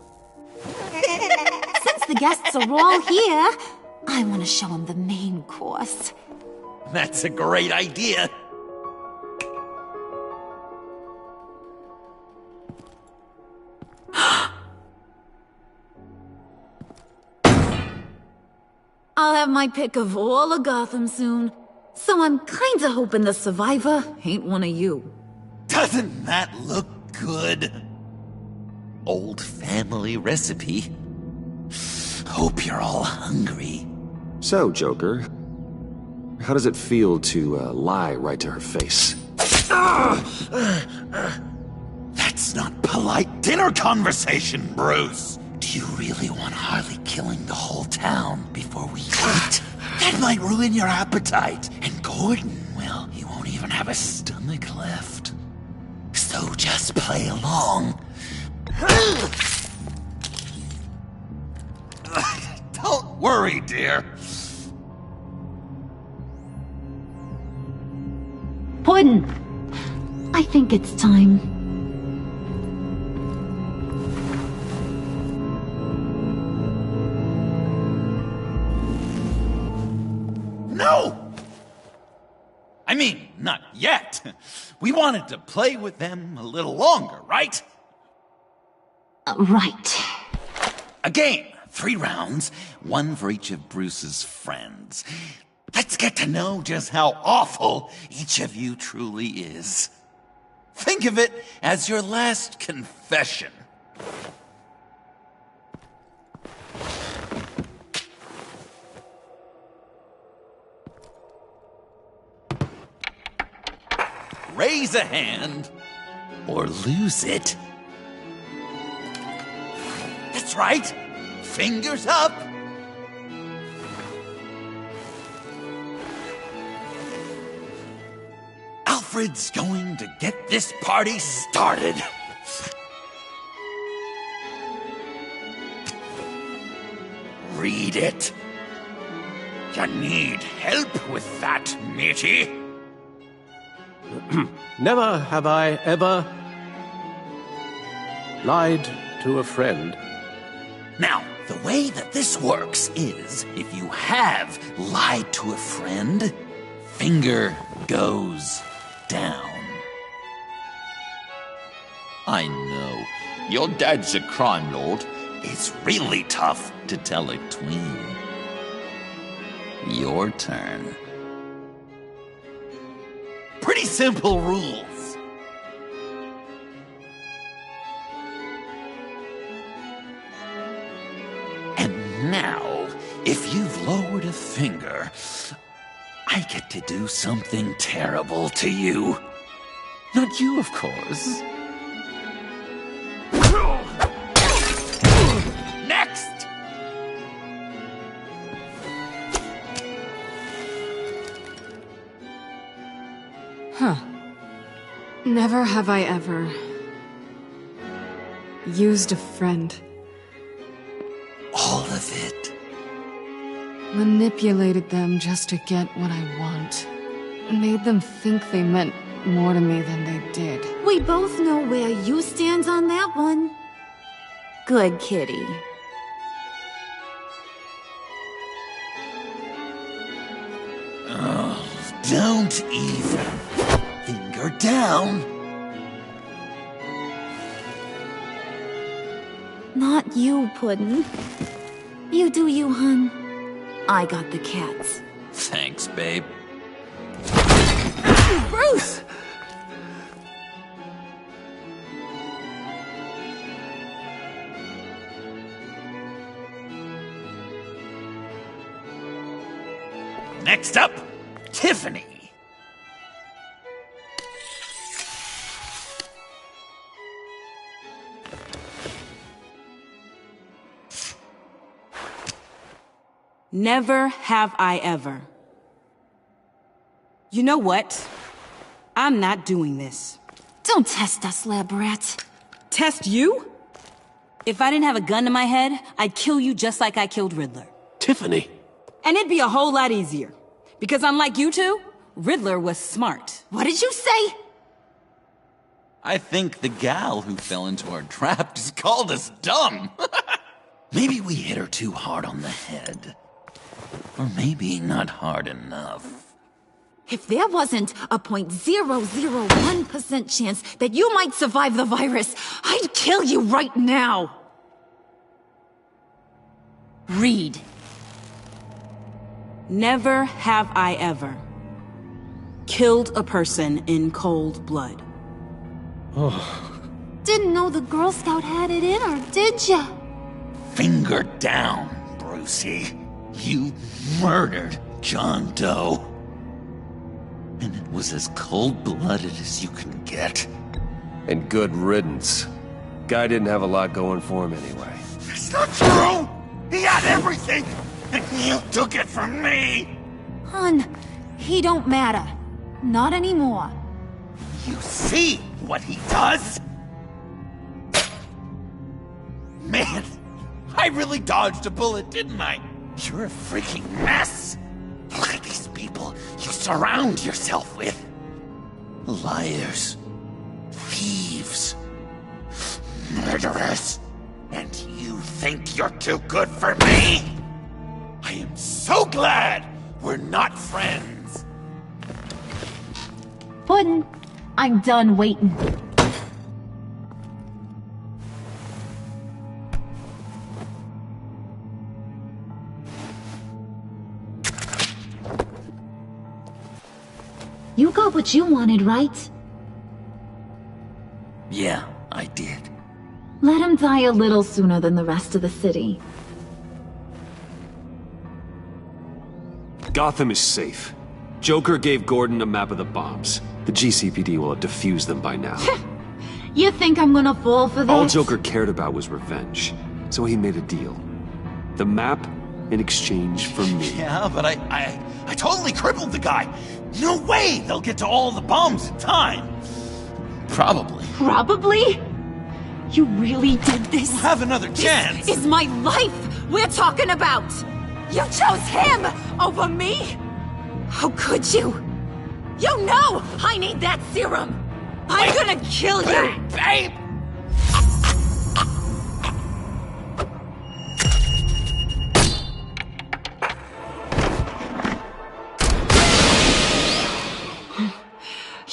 Since the guests are all here, I want to show them the main course. That's a great idea. I'll have my pick of all of Gotham soon, so I'm kinda hoping the survivor ain't one of you. Doesn't that look good? Old family recipe. Hope you're all hungry. So, Joker, how does it feel to lie right to her face? That's not polite dinner conversation, Bruce. Do you really want Harley killing the whole town before we eat? That might ruin your appetite. And Gordon, well, he won't even have a stomach left. So just play along. Don't worry, dear. Puddin', I think it's time. No! I mean, not yet. We wanted to play with them a little longer, right? Right. A game. 3 rounds, 1 for each of Bruce's friends. Let's get to know just how awful each of you truly is. Think of it as your last confession. Raise a hand, or lose it. That's right. Fingers up. Alfred's going to get this party started. Read it. You need help with that, matey? Never have I ever lied to a friend. Now, the way that this works is, if you have lied to a friend, finger goes down. I know. Your dad's a crime lord. It's really tough to tell a tween. Your turn. Pretty simple rules. And now, if you've lowered a finger, I get to do something terrible to you. Not you, of course. Next! Huh. Never have I ever used a friend. All of it. Manipulated them just to get what I want. Made them think they meant more to me than they did. We both know where you stand on that one. Good kitty. Don't even finger down. Not you, Puddin'. You do you, hun. I got the cats. Thanks, babe. Bruce! Next up, Tiffany. Never have I ever. You know what? I'm not doing this. Don't test us, lab rat. Test you? If I didn't have a gun to my head, I'd kill you just like I killed Riddler. Tiffany. And it'd be a whole lot easier. Because unlike you two, Riddler was smart. What did you say? I think the gal who fell into our trap just called us dumb. Maybe we hit her too hard on the head. Or maybe not hard enough. If there wasn't a 0.001% chance that you might survive the virus, I'd kill you right now. Read. Never have I ever killed a person in cold blood. Didn't know the Girl Scout had it in her, did ya? Finger down, Brucey. You murdered John Doe. And it was as cold-blooded as you can get. And good riddance. Guy didn't have a lot going for him anyway. It's not true! He had everything! And you took it from me! Hun, he don't matter. Not anymore. You see what he does? Man, I really dodged a bullet, didn't I? You're a freaking mess! Look at these people you surround yourself with. Liars. Thieves. Murderers. And you think you're too good for me? I am so glad we're not friends. Puddin', I'm done waiting. You got what you wanted, right? Yeah, I did. Let him die a little sooner than the rest of the city. Gotham is safe. Joker gave Gordon a map of the bombs. The GCPD will have defused them by now. You think I'm gonna fall for that? All Joker cared about was revenge, so he made a deal. The map in exchange for me. Yeah, but I totally crippled the guy. No way they'll get to all the bombs in time. Probably. Probably? You really did this? We'll have another chance. This is my life we're talking about. You chose him over me? How could you? You know I need that serum. I'm gonna kill you. Babe!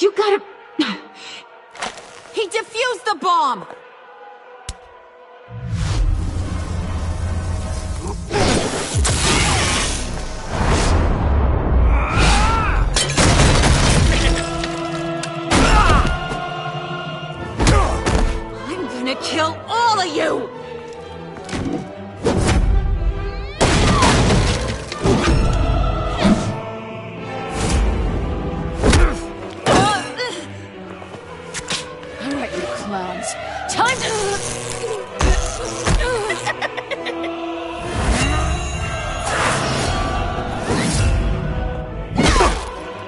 You gotta... He defused the bomb! I'm gonna kill all of you! Time to...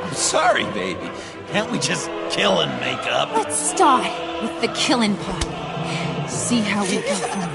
I'm sorry, baby. Can't we just kill and make up? Let's start with the killing part. See how we go from there.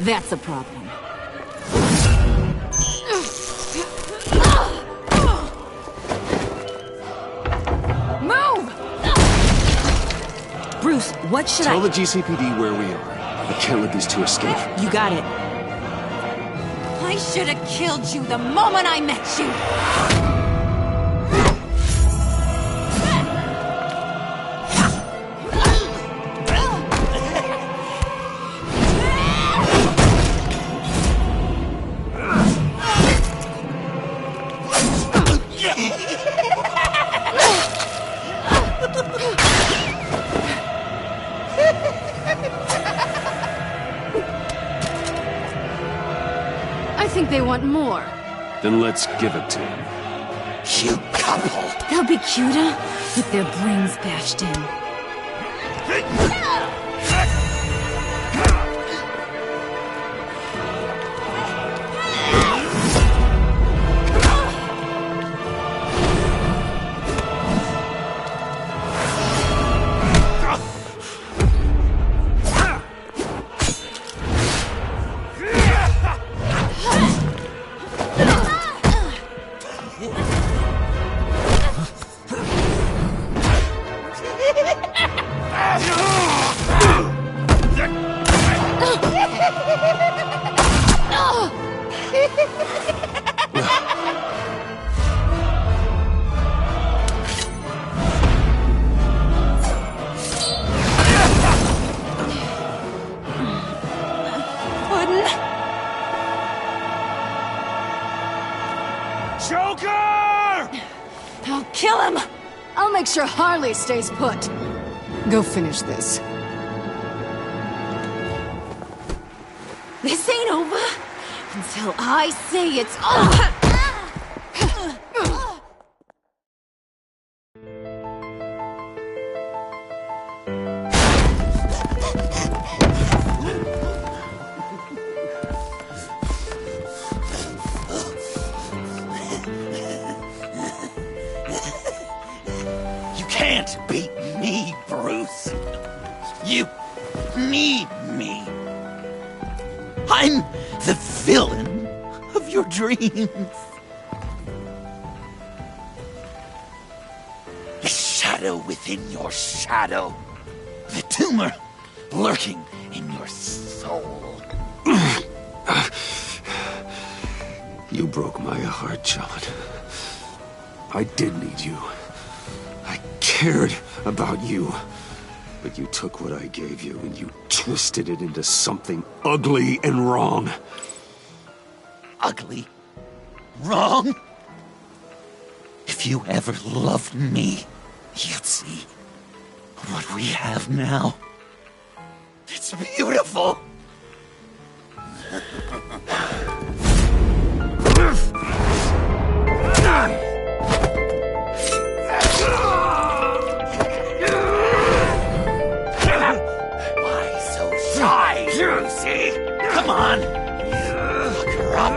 That's a problem. Move! Bruce, what should Tell the GCPD where we are. I can't let these two escape. You got it. I should have killed you the moment I met you! I think they want more. Then let's give it to them. Cute couple. They'll be cuter with their brains bashed in. Joker! I'll kill him! I'll make sure Harley stays put. Go finish this. This ain't over until I say it's over! Can't beat me, Bruce. You need me. I'm the villain of your dreams. The shadow within your shadow. The tumor lurking in your soul. You broke my heart, John. I did need you. I cared about you. But you took what I gave you and you twisted it into something ugly and wrong. Ugly? Wrong? If you ever loved me, you'd see what we have now. It's beautiful. Why so shy, Lucy? Come on. Look her up.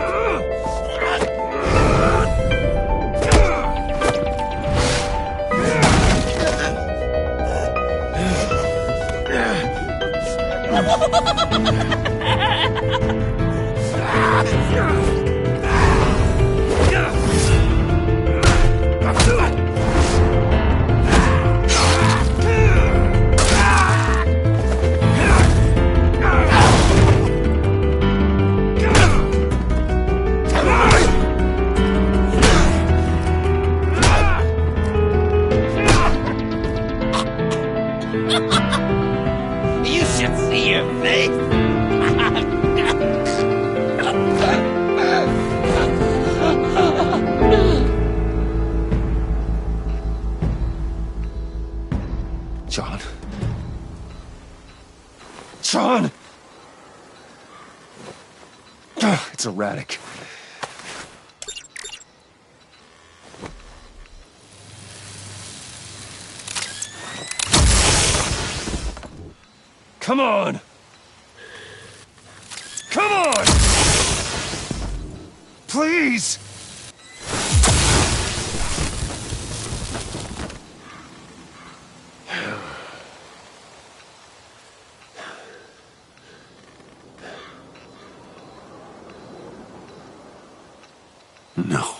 You should see your face. John. John! It's erratic. Come on! Come on! Please! No.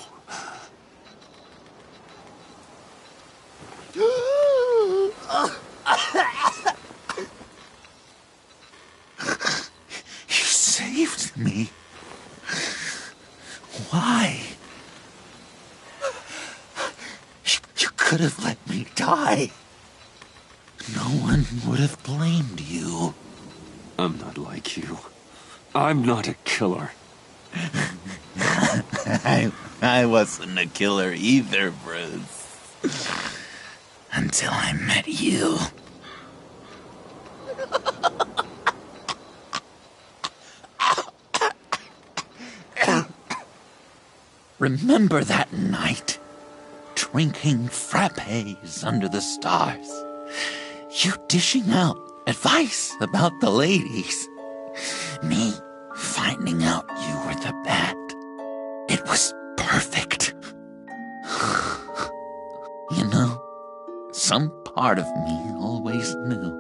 You saved me. Why? You could have let me die. No one would have blamed you. I'm not like you. I'm not a killer. I wasn't a killer either, Bruce. Until I met you. Remember that night? Drinking frappes under the stars. You dishing out advice about the ladies. Me finding out you were the bat. It was perfect. You know, some part of me always knew.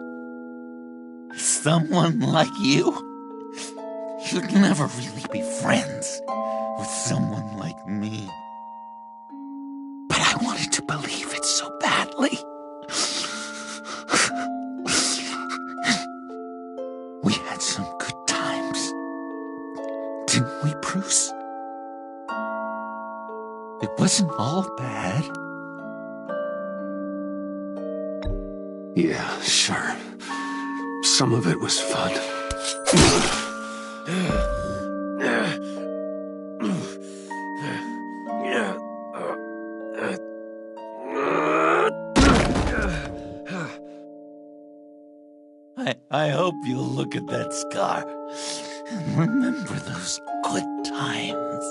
Someone like you, you'd never really be friends with someone like me. But I wanted to believe it so badly. We had some good times, didn't we, Bruce? It wasn't all bad. Yeah, sure. Some of it was fun. I hope you'll look at that scar and remember those good times.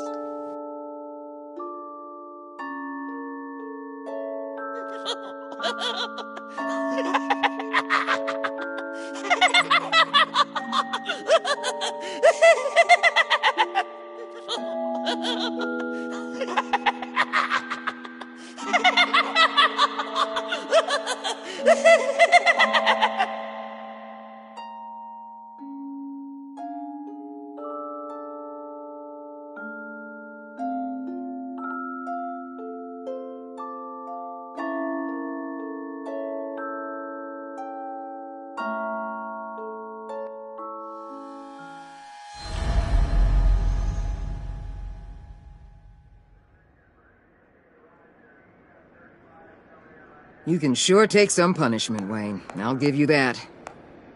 You can sure take some punishment, Wayne. I'll give you that.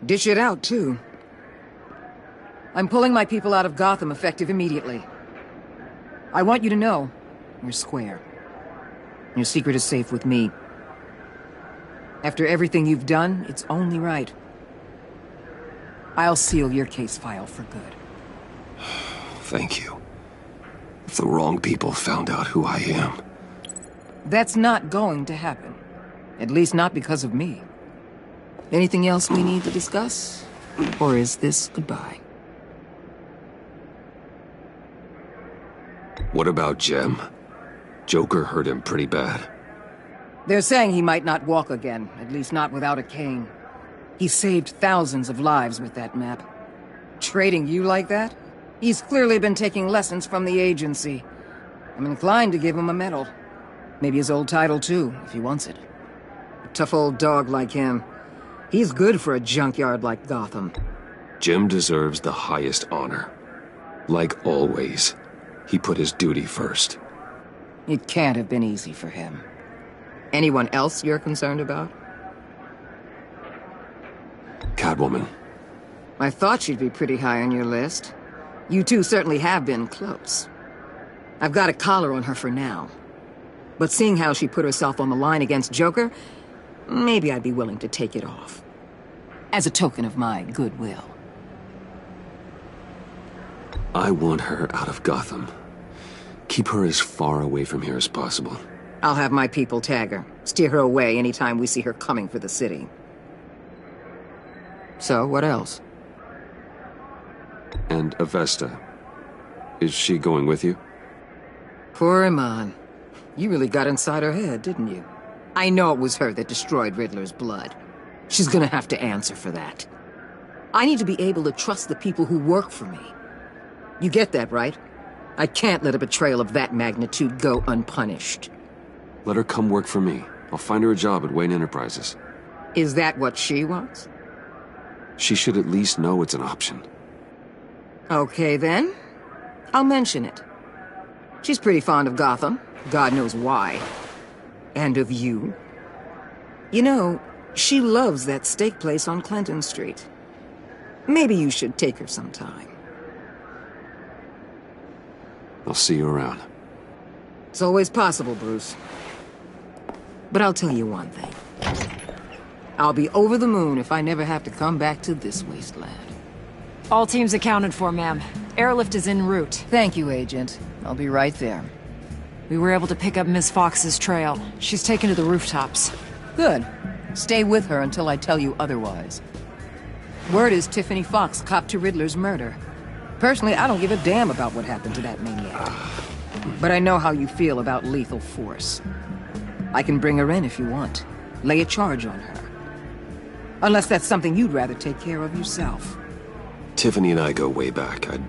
Dish it out, too. I'm pulling my people out of Gotham effective immediately. I want you to know, you're square. Your secret is safe with me. After everything you've done, it's only right. I'll seal your case file for good. Thank you. If the wrong people found out who I am... That's not going to happen. At least not because of me. Anything else we need to discuss? Or is this goodbye? What about Jem? Joker hurt him pretty bad. They're saying he might not walk again, at least not without a cane. He saved thousands of lives with that map. Trading you like that? He's clearly been taking lessons from the agency. I'm inclined to give him a medal. Maybe his old title too, if he wants it. A tough old dog like him. He's good for a junkyard like Gotham. Jem deserves the highest honor. Like always, he put his duty first. It can't have been easy for him. Anyone else you're concerned about? Catwoman. I thought she'd be pretty high on your list. You two certainly have been close. I've got a collar on her for now. But seeing how she put herself on the line against Joker, maybe I'd be willing to take it off. As a token of my goodwill. I want her out of Gotham. Keep her as far away from here as possible. I'll have my people tag her, steer her away anytime we see her coming for the city. So, what else? And Avesta. Is she going with you? Poor Iman. You really got inside her head, didn't you? I know it was her that destroyed Riddler's blood. She's gonna have to answer for that. I need to be able to trust the people who work for me. You get that, right? I can't let a betrayal of that magnitude go unpunished. Let her come work for me. I'll find her a job at Wayne Enterprises. Is that what she wants? She should at least know it's an option. Okay, then. I'll mention it. She's pretty fond of Gotham. God knows why. And of you. You know, she loves that steak place on Clinton Street. Maybe you should take her sometime. I'll see you around. It's always possible, Bruce. But I'll tell you one thing. I'll be over the moon if I never have to come back to this wasteland. All teams accounted for, ma'am. Airlift is en route. Thank you, Agent. I'll be right there. We were able to pick up Miss Fox's trail. She's taken to the rooftops. Good. Stay with her until I tell you otherwise. Word is Tiffany Fox copped to Riddler's murder. Personally, I don't give a damn about what happened to that maniac. But I know how you feel about lethal force. I can bring her in if you want. Lay a charge on her. Unless that's something you'd rather take care of yourself. Tiffany and I go way back. I'd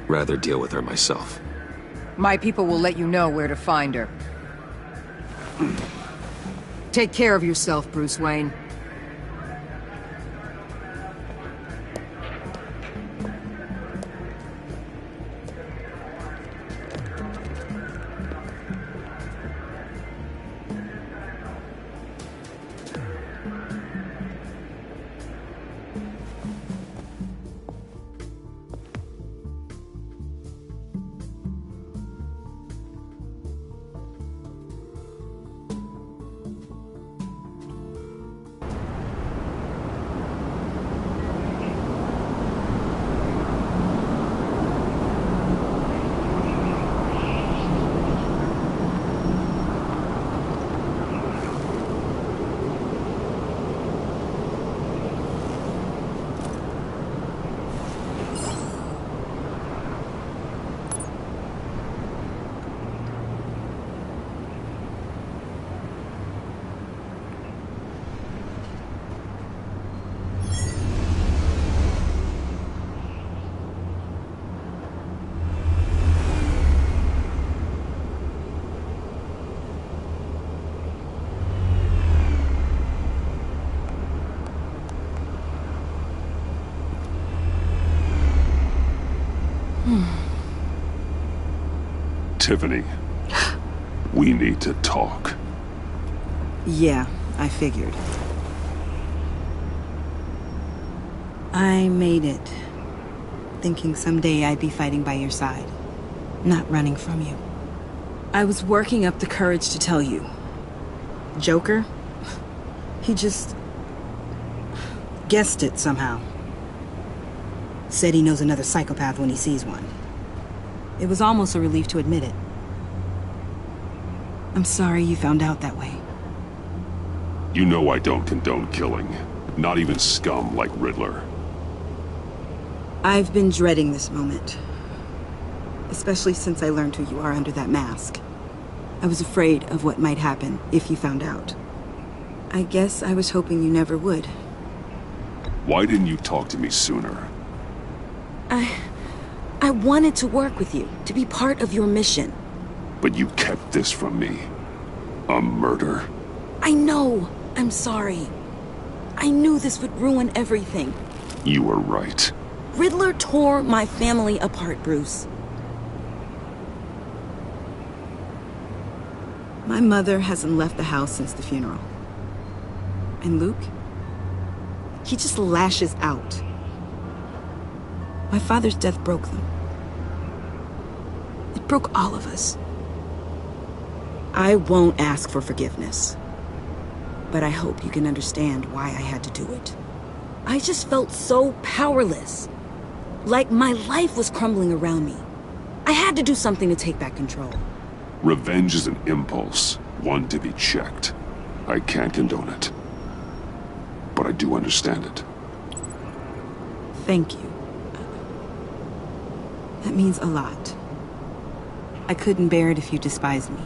rather deal with her myself. My people will let you know where to find her. Take care of yourself, Bruce Wayne. Tiffany, we need to talk. Yeah, I figured. I made it, thinking someday I'd be fighting by your side, not running from you. I was working up the courage to tell you. Joker? He just guessed it somehow. Said he knows another psychopath when he sees one. It was almost a relief to admit it. I'm sorry you found out that way. You know I don't condone killing. Not even scum like Riddler. I've been dreading this moment. Especially since I learned who you are under that mask. I was afraid of what might happen if you found out. I guess I was hoping you never would. Why didn't you talk to me sooner? I wanted to work with you, to be part of your mission. But you kept this from me. A murder? I know. I'm sorry. I knew this would ruin everything. You were right. Riddler tore my family apart, Bruce. My mother hasn't left the house since the funeral. And Luke? He just lashes out. My father's death broke them. It broke all of us. I won't ask for forgiveness. But I hope you can understand why I had to do it. I just felt so powerless. Like my life was crumbling around me. I had to do something to take back control. Revenge is an impulse, one to be checked. I can't condone it. But I do understand it. Thank you. That means a lot. I couldn't bear it if you despised me.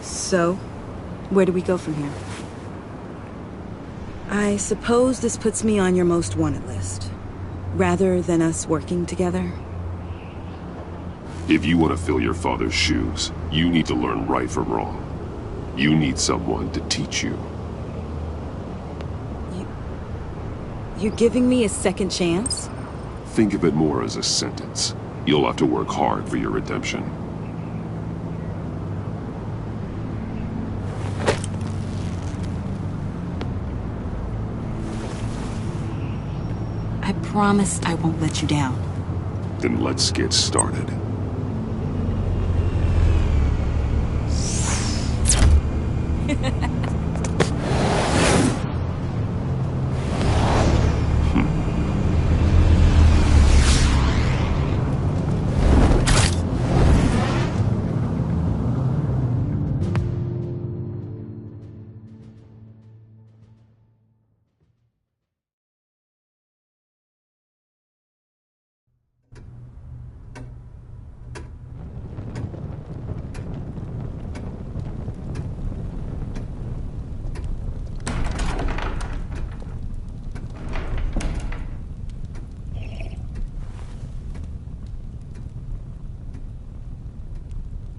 So, where do we go from here? I suppose this puts me on your most wanted list. rather than us working together? If you want to fill your father's shoes, you need to learn right from wrong. You need someone to teach you. You're giving me a second chance? Think of it more as a sentence. You'll have to work hard for your redemption. I promise I won't let you down. Then let's get started.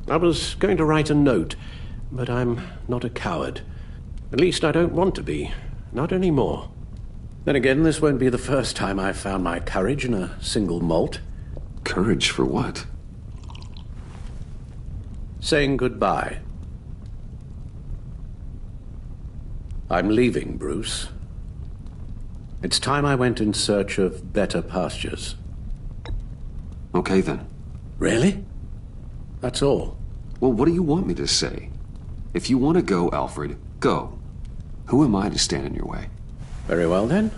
I was going to write a note, but I'm not a coward. At least I don't want to be. Not anymore. Then again, this won't be the first time I've found my courage in a single malt. Courage for what? Saying goodbye. I'm leaving, Bruce. It's time I went in search of better pastures. Okay, then. Really? That's all. Well, what do you want me to say? If you want to go, Alfred, go. Who am I to stand in your way? Very well, then.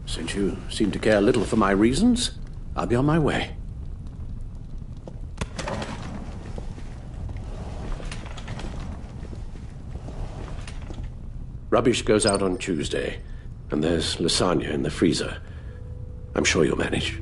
Since you seem to care little for my reasons, I'll be on my way. Rubbish goes out on Tuesday, and there's lasagna in the freezer. I'm sure you'll manage.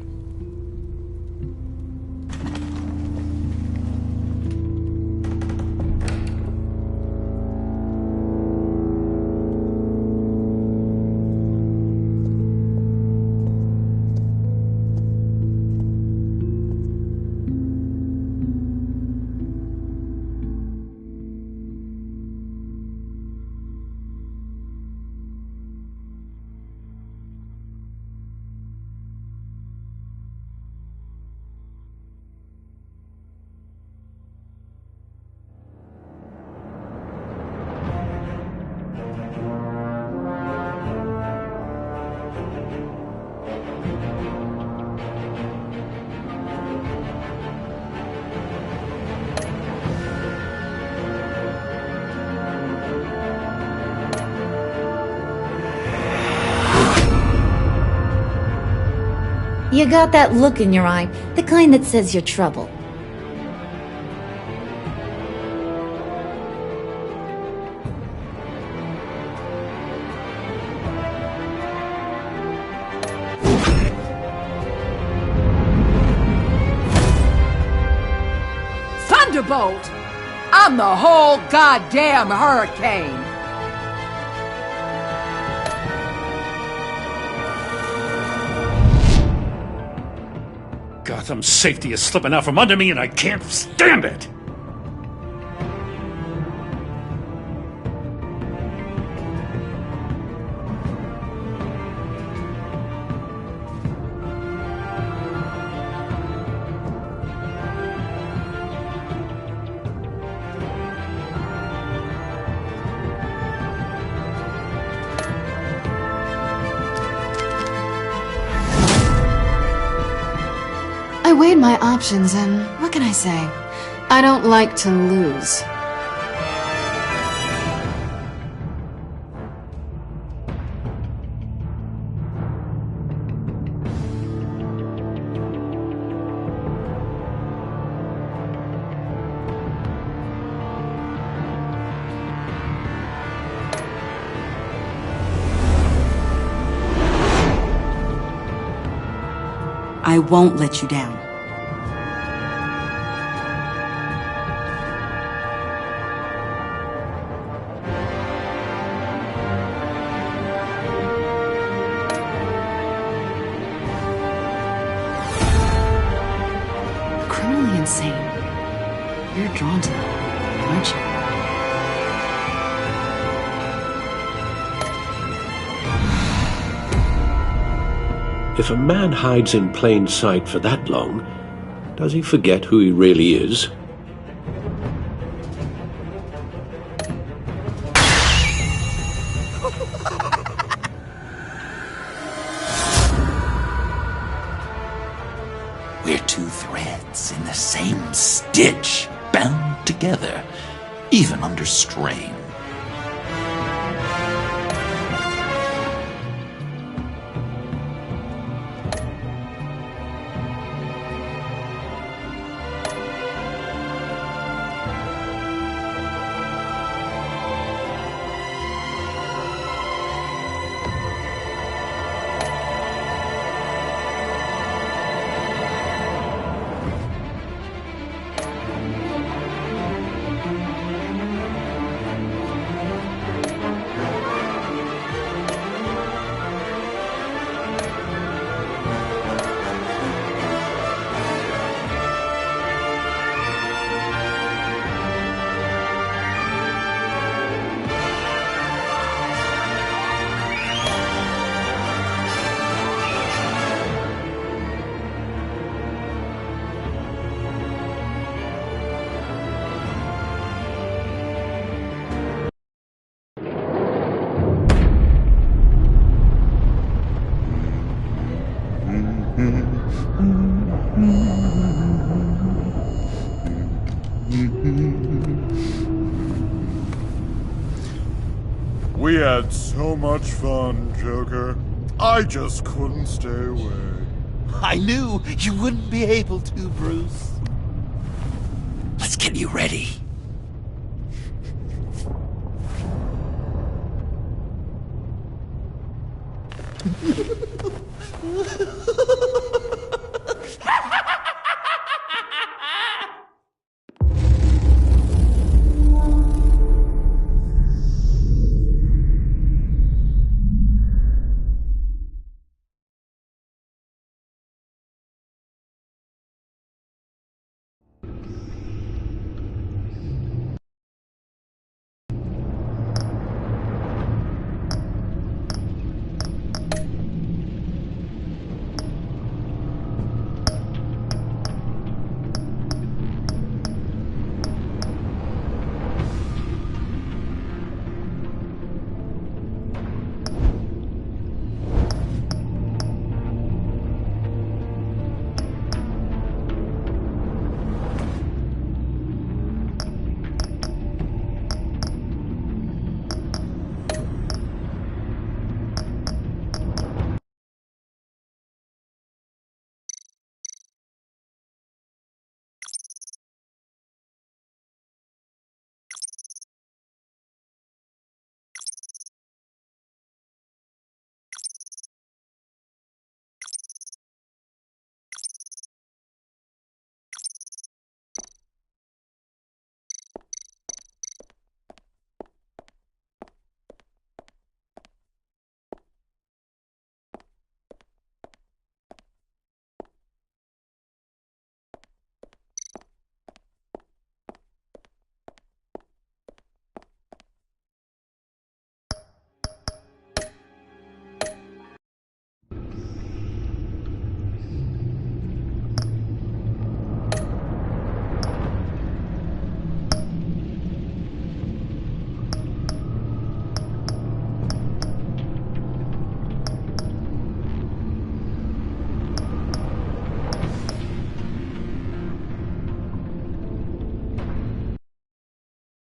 You got that look in your eye, the kind that says you're trouble. Thunderbolt! I'm the whole goddamn hurricane! Gotham's safety is slipping out from under me and I can't stand it! I weighed my options, and what can I say? I don't like to lose. I won't let you down. insane. You're drawn to them, aren't you? If a man hides in plain sight for that long, does he forget who he really is? We're two threads in the same stitch, bound together, even under strain. We had so much fun, Joker. I just couldn't stay away. I knew you wouldn't be able to, Bruce. Let's get you ready.